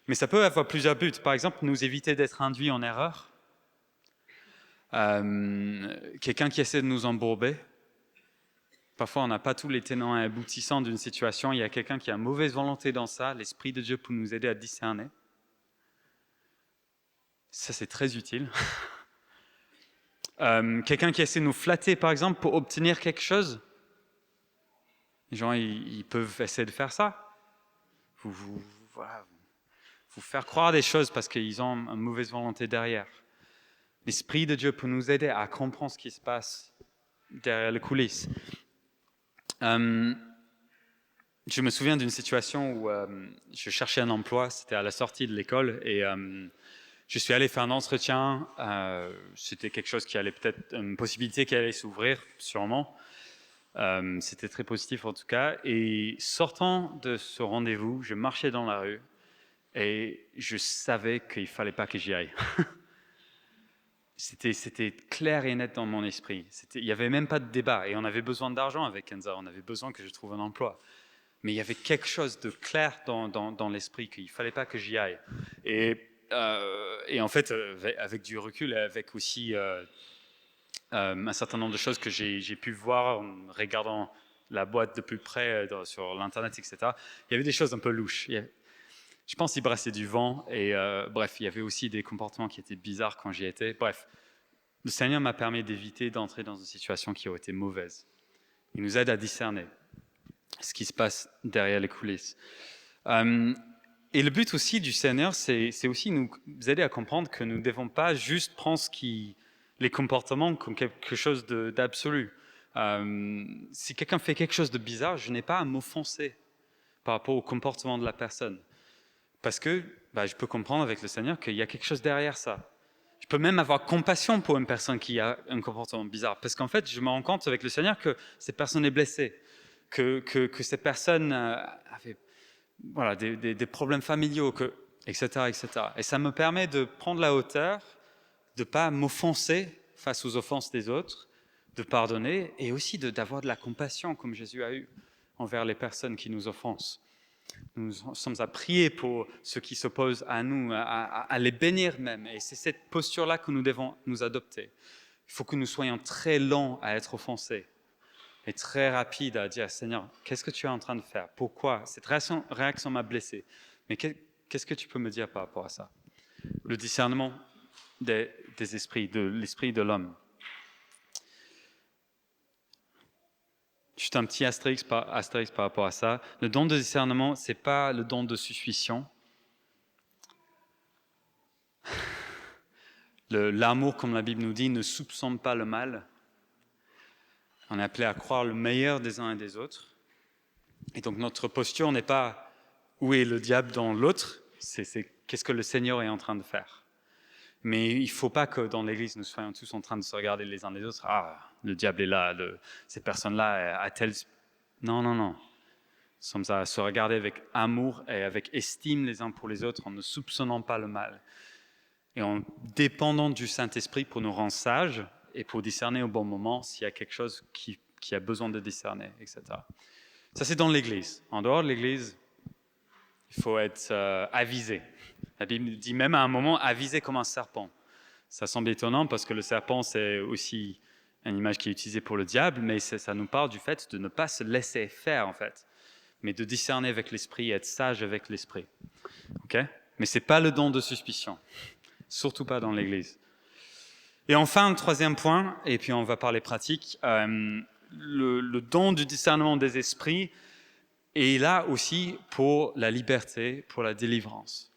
B: Mais ça peut avoir plusieurs buts. Par exemple, nous éviter d'être induits en erreur. Quelqu'un qui essaie de nous embourber. Parfois, on n'a pas tous les tenants et aboutissants d'une situation. Il y a quelqu'un qui a une mauvaise volonté dans ça. L'Esprit de Dieu peut nous aider à discerner. Ça, c'est très utile. Quelqu'un qui essaie de nous flatter, par exemple, pour obtenir quelque chose. Les gens, ils peuvent essayer de faire ça. Vous faire croire des choses parce qu'ils ont une mauvaise volonté derrière. L'Esprit de Dieu peut nous aider à comprendre ce qui se passe derrière les coulisses. Je me souviens d'une situation où je cherchais un emploi, c'était à la sortie de l'école, et je suis allé faire un entretien. C'était quelque chose qui allait peut-être, une possibilité qui allait s'ouvrir, sûrement. C'était très positif en tout cas. Et sortant de ce rendez-vous, je marchais dans la rue et je savais qu'il ne fallait pas que j'y aille. C'était clair et net dans mon esprit. Il n'y avait même pas de débat. Et on avait besoin d'argent avec Kenza. On avait besoin que je trouve un emploi. Mais il y avait quelque chose de clair dans l'esprit qu'il ne fallait pas que j'y aille. Et en fait, avec du recul, avec aussi un certain nombre de choses que j'ai pu voir en regardant la boîte de plus près sur l'Internet, etc., il y avait des choses un peu louches. Je pense qu'il brassait du vent et bref, il y avait aussi des comportements qui étaient bizarres quand j'y étais. Bref, le Seigneur m'a permis d'éviter d'entrer dans une situation qui aurait été mauvaise. Il nous aide à discerner ce qui se passe derrière les coulisses. Et le but aussi du Seigneur, c'est aussi nous aider à comprendre que nous ne devons pas juste prendre les comportements comme quelque chose d'absolu. Si quelqu'un fait quelque chose de bizarre, je n'ai pas à m'offenser par rapport au comportement de la personne. Parce que je peux comprendre avec le Seigneur qu'il y a quelque chose derrière ça. Je peux même avoir compassion pour une personne qui a un comportement bizarre. Parce qu'en fait, je me rends compte avec le Seigneur que cette personne est blessée, que cette personne avait des problèmes familiaux, etc., etc. Et ça me permet de prendre la hauteur, de ne pas m'offenser face aux offenses des autres, de pardonner et aussi d'avoir de la compassion comme Jésus a eu envers les personnes qui nous offensent. Nous sommes à prier pour ceux qui s'opposent à nous, à les bénir même. Et c'est cette posture-là que nous devons nous adopter. Il faut que nous soyons très lents à être offensés et très rapides à dire, Seigneur, qu'est-ce que tu es en train de faire? Pourquoi? Cette réaction m'a blessé. Mais qu'est-ce que tu peux me dire par rapport à ça? Le discernement des esprits, de l'esprit de l'homme. Juste un petit astérisque par rapport à ça. Le don de discernement, ce n'est pas le don de suspicion. L'amour, comme la Bible nous dit, ne soupçonne pas le mal. On est appelé à croire le meilleur des uns et des autres. Et donc notre posture n'est pas où est le diable dans l'autre, c'est qu'est-ce que le Seigneur est en train de faire. Mais il ne faut pas que dans l'Église, nous soyons tous en train de se regarder les uns les autres. Ah, le diable est là, cette personne-là a-t-elle... Non. Nous sommes à se regarder avec amour et avec estime les uns pour les autres, en ne soupçonnant pas le mal. Et en dépendant du Saint-Esprit pour nous rendre sages et pour discerner au bon moment s'il y a quelque chose qui a besoin de discerner, etc. Ça, c'est dans l'Église. En dehors de l'Église, il faut être avisé. La Bible dit même à un moment, avisé comme un serpent. Ça semble étonnant parce que le serpent, c'est aussi une image qui est utilisée pour le diable, mais ça nous parle du fait de ne pas se laisser faire, en fait, mais de discerner avec l'esprit, être sage avec l'esprit. Okay? Mais ce n'est pas le don de suspicion, surtout pas dans l'Église. Et enfin, le troisième point, et puis on va parler pratique, le don du discernement des esprits est là aussi pour la liberté, pour la délivrance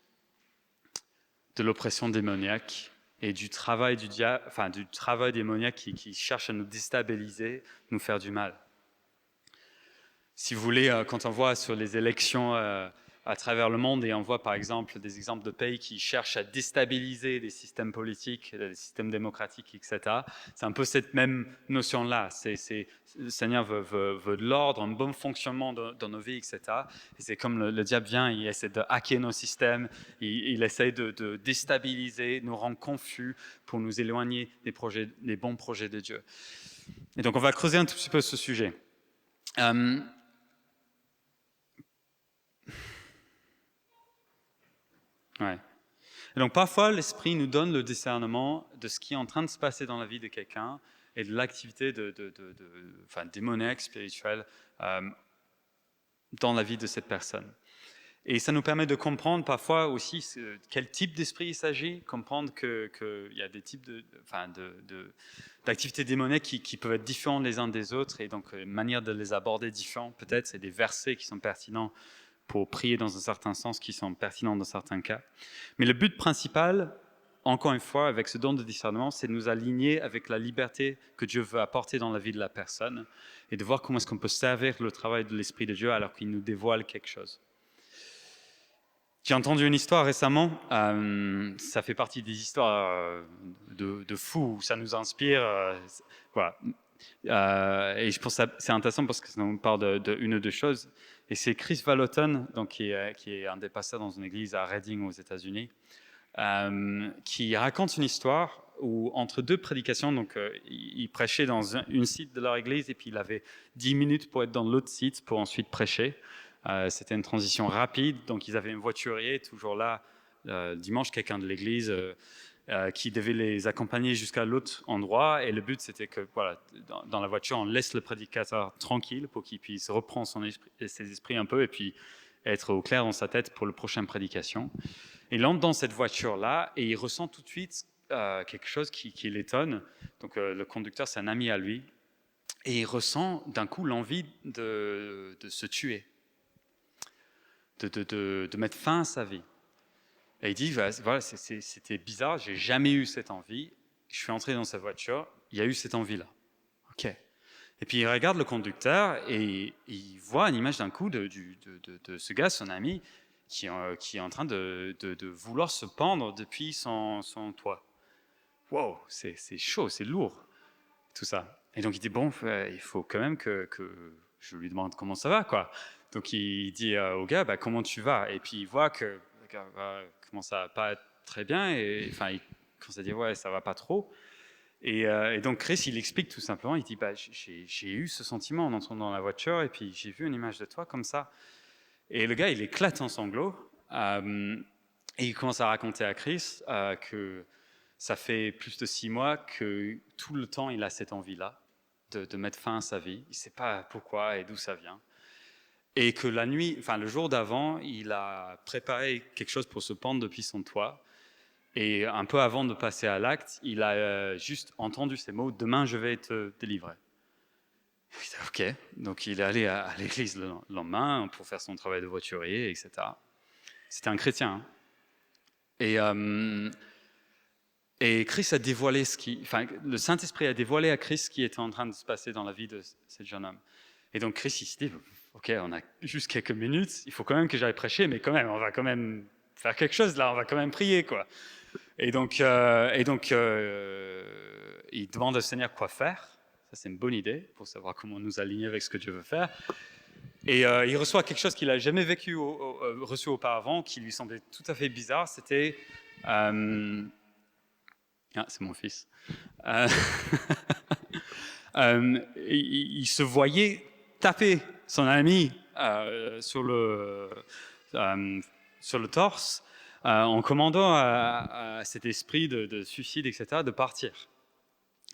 B: de l'oppression démoniaque et du travail du travail démoniaque qui cherche à nous déstabiliser, nous faire du mal. Si vous voulez, quand on voit sur les élections à travers le monde et on voit par exemple des exemples de pays qui cherchent à déstabiliser des systèmes politiques, des systèmes démocratiques, etc., c'est un peu cette même notion-là. Le Seigneur veut de l'ordre, un bon fonctionnement dans nos vies, etc. Et c'est comme le diable vient, il essaie de hacker nos systèmes, il essaie de déstabiliser, nous rendre confus pour nous éloigner des bons projets de Dieu. Et donc on va creuser un tout petit peu ce sujet. Ouais. Et donc parfois, l'Esprit nous donne le discernement de ce qui est en train de se passer dans la vie de quelqu'un et de l'activité démoniaque, spirituelle, dans la vie de cette personne. Et ça nous permet de comprendre parfois aussi quel type d'esprit il s'agit, comprendre qu'il y a des types d'activités démoniaques qui peuvent être différentes les uns des autres, et donc une manière de les aborder différente. Peut-être c'est des versets qui sont pertinents pour prier dans un certain sens, qui sont pertinents dans certains cas. Mais le but principal, encore une fois, avec ce don de discernement, c'est de nous aligner avec la liberté que Dieu veut apporter dans la vie de la personne et de voir comment est-ce qu'on peut servir le travail de l'Esprit de Dieu alors qu'il nous dévoile quelque chose. J'ai entendu une histoire récemment, ça fait partie des histoires de fous, où ça nous inspire. Voilà. Et je pense que c'est intéressant parce que ça nous parle d'une ou deux choses. Et c'est Chris Vallotton, donc, qui est un des pasteurs dans une église à Reading aux États-Unis, qui raconte une histoire où entre deux prédications, donc il prêchait dans une site de leur église et puis il avait 10 minutes pour être dans l'autre site pour ensuite prêcher. C'était une transition rapide, donc ils avaient un voiturier toujours là dimanche, quelqu'un de l'église qui devait les accompagner jusqu'à l'autre endroit, et le but c'était que dans la voiture on laisse le prédicateur tranquille pour qu'il puisse reprendre ses esprits un peu, et puis être au clair dans sa tête pour la prochaine prédication. Il entre dans cette voiture-là et il ressent tout de suite quelque chose qui l'étonne. Donc le conducteur, c'est un ami à lui. Et il ressent d'un coup l'envie de se tuer, de mettre fin à sa vie. Et il dit, voilà, c'était bizarre, j'ai jamais eu cette envie. Je suis entré dans sa voiture, il y a eu cette envie-là. Ok. Et puis il regarde le conducteur et il voit une image d'un coup de ce gars, son ami, qui est en train de vouloir se pendre depuis son toit. Wow, c'est chaud, c'est lourd, tout ça. Et donc il dit, bon, il faut quand même que je lui demande comment ça va, quoi. Donc il dit au gars, bah, comment tu vas? Et puis il voit que le gars commence à pas être très bien, et enfin il commence à dire, ouais, ça va pas trop. Et donc Chris, il explique tout simplement, il dit, bah, j'ai eu ce sentiment en entrant dans la voiture, et puis j'ai vu une image de toi comme ça. Et le gars, il éclate en sanglots, et il commence à raconter à Chris que ça fait plus de 6 mois que tout le temps, il a cette envie-là de mettre fin à sa vie. Il ne sait pas pourquoi et d'où ça vient. Et que la nuit, enfin le jour d'avant, il a préparé quelque chose pour se pendre depuis son toit. Et un peu avant de passer à l'acte, il a juste entendu ces mots, « Demain, je vais te délivrer ». Il dit, ok, donc il est allé à l'église le lendemain pour faire son travail de voiturier, etc. C'était un chrétien. Hein. Et Chris a dévoilé le Saint-Esprit a dévoilé à Chris ce qui était en train de se passer dans la vie de ce jeune homme. Et donc Chris, il se dit, ok, on a juste quelques minutes, il faut quand même que j'aille prêcher, mais quand même, on va quand même faire quelque chose là, on va quand même prier, quoi. Et donc, il demande au Seigneur quoi faire. Ça, c'est une bonne idée pour savoir comment nous aligner avec ce que Dieu veut faire. Et il reçoit quelque chose qu'il n'a jamais reçu auparavant, qui lui semblait tout à fait bizarre. C'était... Ah, c'est mon fils. Il se voyait taper son ami sur le torse, en commandant à cet esprit de suicide, etc., de partir.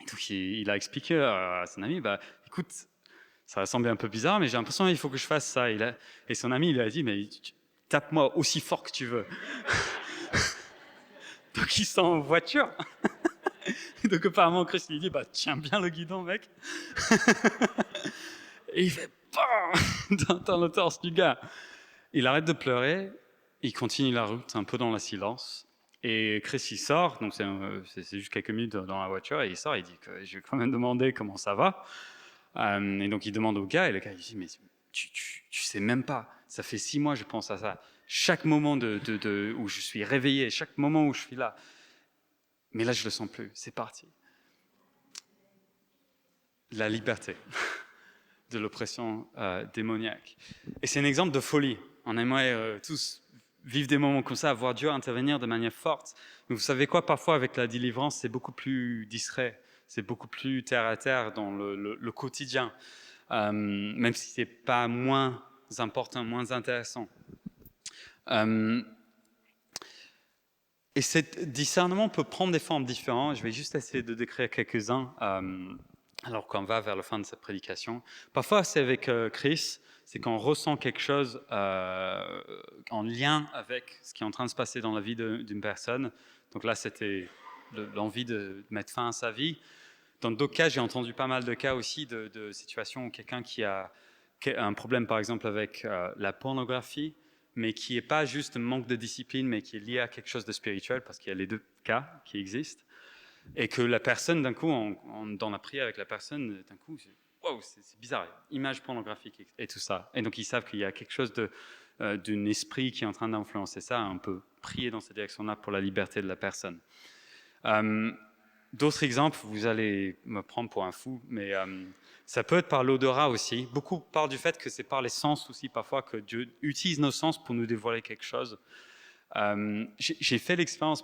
B: Et donc il a expliqué à son ami, bah, écoute, ça va sembler un peu bizarre, mais j'ai l'impression qu'il faut que je fasse ça. Et son ami, il lui a dit, mais tape-moi aussi fort que tu veux. Donc ils sont en voiture. Donc apparemment, Chris lui dit, bah, tiens bien le guidon, mec. Et il fait, BAM dans le torse du gars. Il arrête de pleurer, il continue la route un peu dans le silence. Et Chris, il sort, donc c'est juste quelques minutes dans la voiture, et il sort, il dit que je vais quand même demander comment ça va. Et donc il demande au gars, et le gars il dit, mais tu sais même pas, ça fait 6 mois je pense à ça. Chaque moment où je suis réveillé, chaque moment où je suis là, mais là je le sens plus, c'est parti. La liberté de l'oppression démoniaque. Et c'est un exemple de folie. On aimerait tous vivre des moments comme ça, voir Dieu intervenir de manière forte. Mais vous savez quoi, parfois avec la délivrance, c'est beaucoup plus discret, c'est beaucoup plus terre à terre dans le quotidien, même si c'est pas moins important, moins intéressant. Et ce discernement peut prendre des formes différentes. Je vais juste essayer de décrire quelques-uns alors qu'on va vers la fin de cette prédication. Parfois, c'est avec Chris, c'est qu'on ressent quelque chose en lien avec ce qui est en train de se passer dans la vie d'une personne. Donc là, c'était l'envie de mettre fin à sa vie. Dans d'autres cas, j'ai entendu pas mal de cas aussi de situations où quelqu'un qui a un problème, par exemple, avec la pornographie, mais qui n'est pas juste un manque de discipline, mais qui est lié à quelque chose de spirituel, parce qu'il y a les deux cas qui existent. Et que la personne, d'un coup, dans la prière avec la personne, d'un coup, wow, c'est bizarre, image pornographique et tout ça. Et donc, ils savent qu'il y a quelque chose d'un esprit qui est en train d'influencer ça. On peut prier dans cette direction-là pour la liberté de la personne. D'autres exemples, vous allez me prendre pour un fou, mais ça peut être par l'odorat aussi. Beaucoup parlent du fait que c'est par les sens aussi, parfois, que Dieu utilise nos sens pour nous dévoiler quelque chose. J'ai fait l'expérience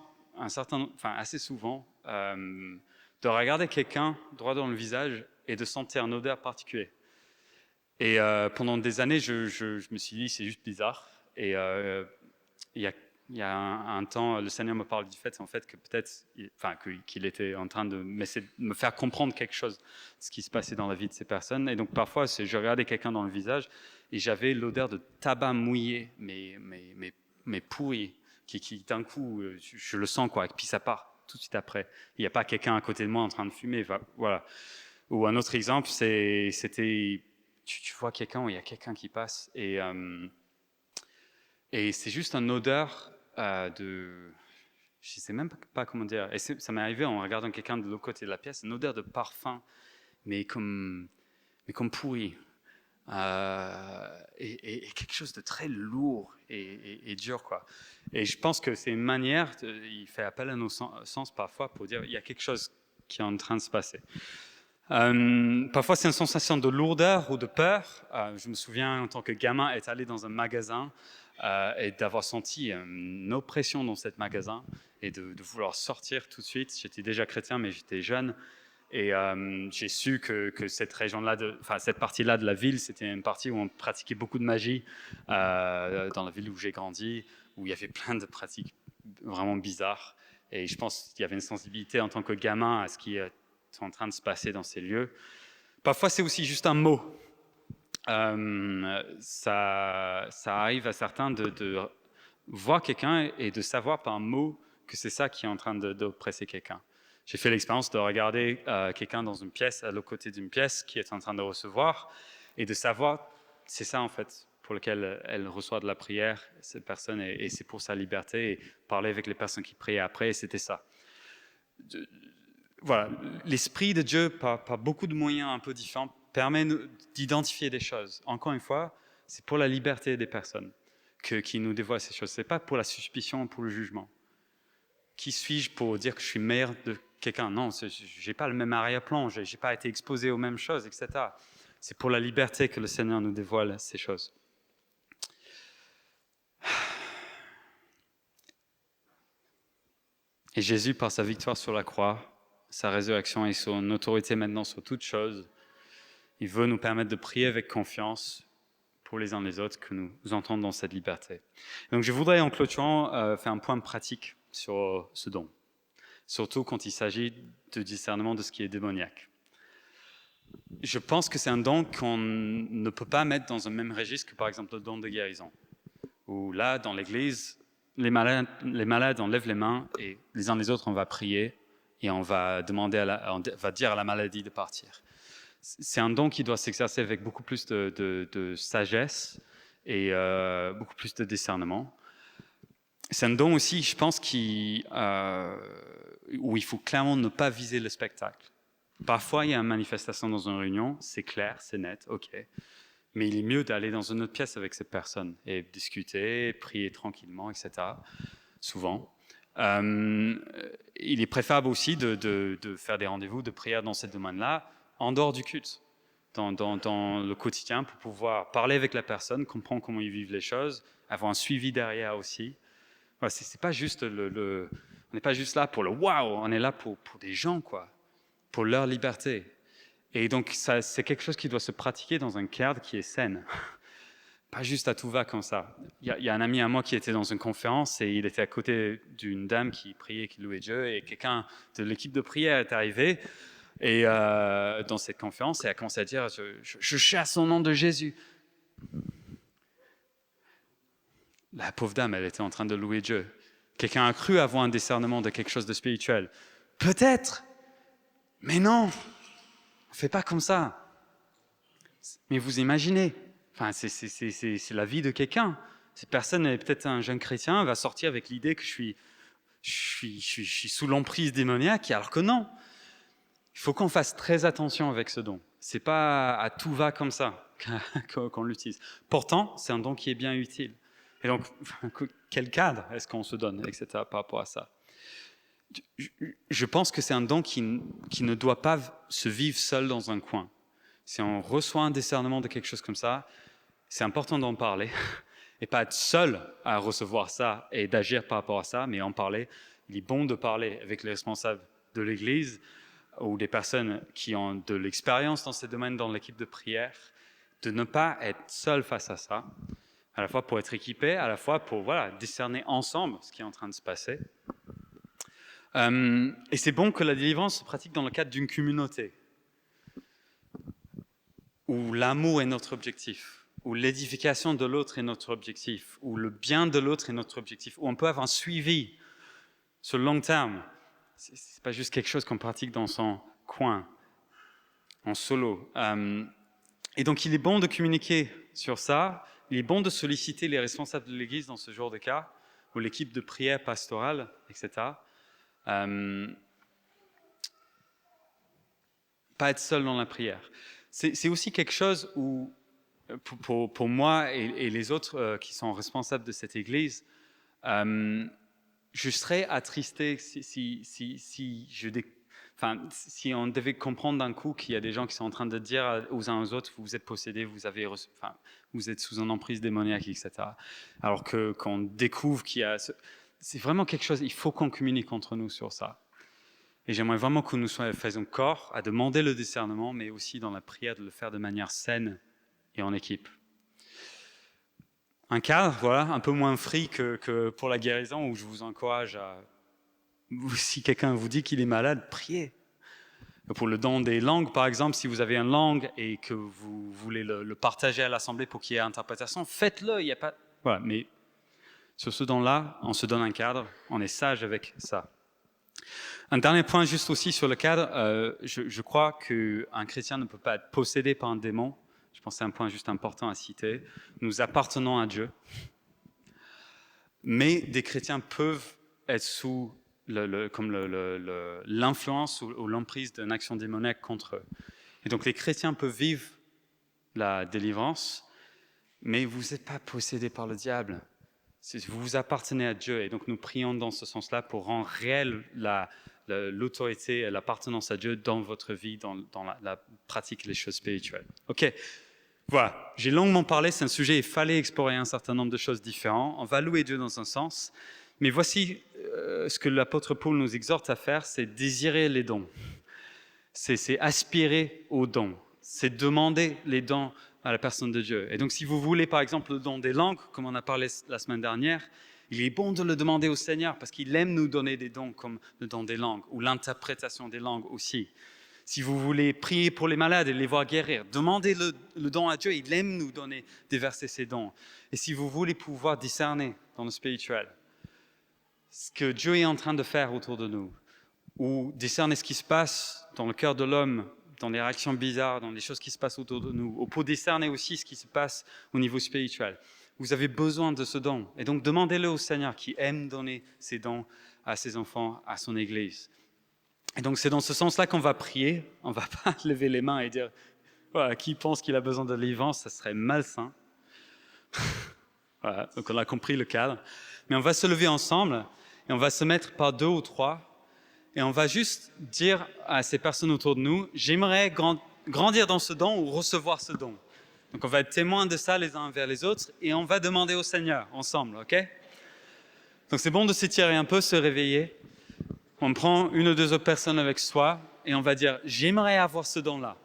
B: assez souvent de regarder quelqu'un droit dans le visage et de sentir une odeur particulière. Et pendant des années, je me suis dit, c'est juste bizarre. Et il y a Il y a un temps, le Seigneur me parle du fait, en fait que peut-être, qu'il était en train de me faire comprendre quelque chose de ce qui se passait dans la vie de ces personnes. Et donc parfois, je regardais quelqu'un dans le visage et j'avais l'odeur de tabac mouillé, mais pourri, qui d'un coup, je le sens, quoi. Et puis ça part tout de suite après. Il n'y a pas quelqu'un à côté de moi en train de fumer, voilà. Ou un autre exemple, c'était, tu vois quelqu'un, où il y a quelqu'un qui passe et c'est juste une odeur je ne sais même pas comment dire. Et ça m'est arrivé en regardant quelqu'un de l'autre côté de la pièce, une odeur de parfum, mais comme pourri. Et quelque chose de très lourd et dur, quoi. Et je pense que c'est une manière, il fait appel à nos sens parfois pour dire il y a quelque chose qui est en train de se passer. Parfois, c'est une sensation de lourdeur ou de peur. Je me souviens, en tant que gamin, être allé dans un magasin et d'avoir senti une oppression dans ce magasin et de vouloir sortir tout de suite. J'étais déjà chrétien, mais j'étais jeune. Et j'ai su que cette région-là, cette partie-là de la ville, c'était une partie où on pratiquait beaucoup de magie, dans la ville où j'ai grandi, où il y avait plein de pratiques vraiment bizarres. Et je pense qu'il y avait une sensibilité en tant que gamin à ce qui est en train de se passer dans ces lieux. Parfois, c'est aussi juste un mot. Ça arrive à certains de voir quelqu'un et de savoir par un mot que c'est ça qui est en train d'oppresser quelqu'un. J'ai fait l'expérience de regarder quelqu'un dans une pièce, à l'autre côté d'une pièce, qui est en train de recevoir, et de savoir, c'est ça en fait, pour lequel elle reçoit de la prière, cette personne, et c'est pour sa liberté, et parler avec les personnes qui priaient après, et c'était ça. Voilà, l'Esprit de Dieu, par beaucoup de moyens un peu différents, permet d'identifier des choses. Encore une fois, c'est pour la liberté des personnes qui nous dévoile ces choses. Ce n'est pas pour la suspicion, pour le jugement. Qui suis-je pour dire que je suis meilleur de quelqu'un? Non, je n'ai pas le même arrière-plan, je n'ai pas été exposé aux mêmes choses, etc. C'est pour la liberté que le Seigneur nous dévoile ces choses. Et Jésus, par sa victoire sur la croix, sa résurrection et son autorité maintenant sur toutes choses, il veut nous permettre de prier avec confiance pour les uns les autres, que nous entrons dans cette liberté. Donc je voudrais en clôturant faire un point pratique sur ce don, surtout quand il s'agit de discernement de ce qui est démoniaque. Je pense que c'est un don qu'on ne peut pas mettre dans un même registre que par exemple le don de guérison, où là, dans l'église, les malades, on lève les mains et les uns les autres, on va prier et on va va dire à la maladie de partir. C'est un don qui doit s'exercer avec beaucoup plus de sagesse et beaucoup plus de discernement. C'est un don aussi, je pense, où il faut clairement ne pas viser le spectacle. Parfois, il y a une manifestation dans une réunion, c'est clair, c'est net, ok. Mais il est mieux d'aller dans une autre pièce avec cette personne et discuter, prier tranquillement, etc. Souvent. Il est préférable aussi de faire des rendez-vous de prière dans ce domaine-là, en dehors du culte, dans le quotidien, pour pouvoir parler avec la personne, comprendre comment ils vivent les choses, avoir un suivi derrière aussi. Voilà, c'est pas juste on n'est pas juste là pour le waouh, on est là pour des gens, quoi, pour leur liberté. Et donc, c'est quelque chose qui doit se pratiquer dans un cadre qui est sain. Pas juste à tout va comme ça. Il y a un ami à moi qui était dans une conférence et il était à côté d'une dame qui priait, qui louait Dieu, et quelqu'un de l'équipe de prière est arrivé et, dans cette conférence et a commencé à dire je chasse au nom de Jésus. La pauvre dame, elle était en train de louer Dieu. Quelqu'un a cru avoir un discernement de quelque chose de spirituel. Peut-être, mais non, on ne fait pas comme ça. Mais vous imaginez, enfin, c'est la vie de quelqu'un. Cette personne est peut-être un jeune chrétien, va sortir avec l'idée que je suis sous l'emprise démoniaque, alors que non. Il faut qu'on fasse très attention avec ce don. C'est pas à tout va comme ça qu'on l'utilise. Pourtant, c'est un don qui est bien utile. Et donc, quel cadre est-ce qu'on se donne, etc., par rapport à ça? Je pense que c'est un don qui ne doit pas se vivre seul dans un coin. Si on reçoit un discernement de quelque chose comme ça, c'est important d'en parler et pas être seul à recevoir ça et d'agir par rapport à ça, mais en parler. Il est bon de parler avec les responsables de l'Église ou des personnes qui ont de l'expérience dans ces domaines, dans l'équipe de prière, de ne pas être seul face à ça. À la fois pour être équipés, à la fois pour discerner ensemble ce qui est en train de se passer. Et c'est bon que la délivrance se pratique dans le cadre d'une communauté, où l'amour est notre objectif, où l'édification de l'autre est notre objectif, où le bien de l'autre est notre objectif, où on peut avoir un suivi sur le long terme. Ce n'est pas juste quelque chose qu'on pratique dans son coin, en solo. Et donc il est bon de communiquer sur ça, il est bon de solliciter les responsables de l'Église dans ce genre de cas, ou l'équipe de prière pastorale, etc. Pas être seul dans la prière. C'est aussi quelque chose où, pour moi et les autres qui sont responsables de cette Église, je serais attristé si on devait comprendre d'un coup qu'il y a des gens qui sont en train de dire aux uns aux autres, vous êtes possédés, vous êtes sous une emprise démoniaque, etc. Alors qu'on découvre qu'il y a... C'est vraiment quelque chose, il faut qu'on communique entre nous sur ça. Et j'aimerais vraiment que nous fassions corps à demander le discernement, mais aussi dans la prière de le faire de manière saine et en équipe. Un cadre, un peu moins free que pour la guérison, où je vous encourage à... Si quelqu'un vous dit qu'il est malade, priez. Pour le don des langues, par exemple, si vous avez une langue et que vous voulez le partager à l'Assemblée pour qu'il y ait interprétation, faites-le. Il n'y a pas... Mais sur ce don-là, on se donne un cadre, on est sage avec ça. Un dernier point juste aussi sur le cadre, je crois qu'un chrétien ne peut pas être possédé par un démon. Je pense que c'est un point juste important à citer. Nous appartenons à Dieu. Mais des chrétiens peuvent être sous l'influence ou l'emprise d'une action démoniaque contre eux. Et donc les chrétiens peuvent vivre la délivrance, mais vous n'êtes pas possédés par le diable. Vous appartenez à Dieu. Et donc nous prions dans ce sens-là pour rendre réelle l'autorité et l'appartenance à Dieu dans votre vie, dans la pratique des choses spirituelles. Ok, voilà. J'ai longuement parlé, c'est un sujet, il fallait explorer un certain nombre de choses différentes. On va louer Dieu dans un sens. Mais voici ce que l'apôtre Paul nous exhorte à faire, c'est désirer les dons. C'est aspirer aux dons. C'est demander les dons à la personne de Dieu. Et donc si vous voulez par exemple le don des langues, comme on a parlé la semaine dernière, il est bon de le demander au Seigneur parce qu'il aime nous donner des dons comme le don des langues ou l'interprétation des langues aussi. Si vous voulez prier pour les malades et les voir guérir, demandez le don à Dieu, il aime nous donner, déverser ses dons. Et si vous voulez pouvoir discerner dans le spirituel ce que Dieu est en train de faire autour de nous, ou discerner ce qui se passe dans le cœur de l'homme, dans les réactions bizarres, dans les choses qui se passent autour de nous, ou pour discerner aussi ce qui se passe au niveau spirituel. Vous avez besoin de ce don. Et donc, demandez-le au Seigneur qui aime donner ses dons à ses enfants, à son Église. Et donc, c'est dans ce sens-là qu'on va prier. On ne va pas lever les mains et dire qui pense qu'il a besoin de délivrance, ça serait malsain. Voilà, donc on a compris le cadre. Mais on va se lever ensemble et on va se mettre par 2 ou 3 et on va juste dire à ces personnes autour de nous, j'aimerais grandir dans ce don ou recevoir ce don. Donc on va être témoins de ça les uns envers les autres et on va demander au Seigneur ensemble, ok? Donc c'est bon de s'étirer un peu, se réveiller. On prend 1 ou 2 autres personnes avec soi et on va dire, j'aimerais avoir ce don-là.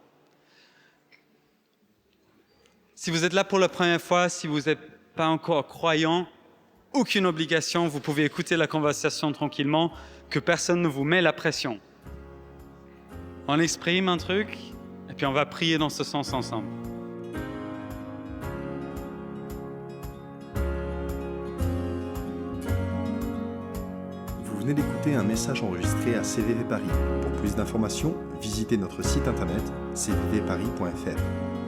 B: Si vous êtes là pour la première fois, si vous n'êtes pas encore croyant, aucune obligation, vous pouvez écouter la conversation tranquillement, que personne ne vous met la pression. On exprime un truc et puis on va prier dans ce sens ensemble.
A: Vous venez d'écouter un message enregistré à CVV Paris. Pour plus d'informations, visitez notre site internet cvvparis.fr.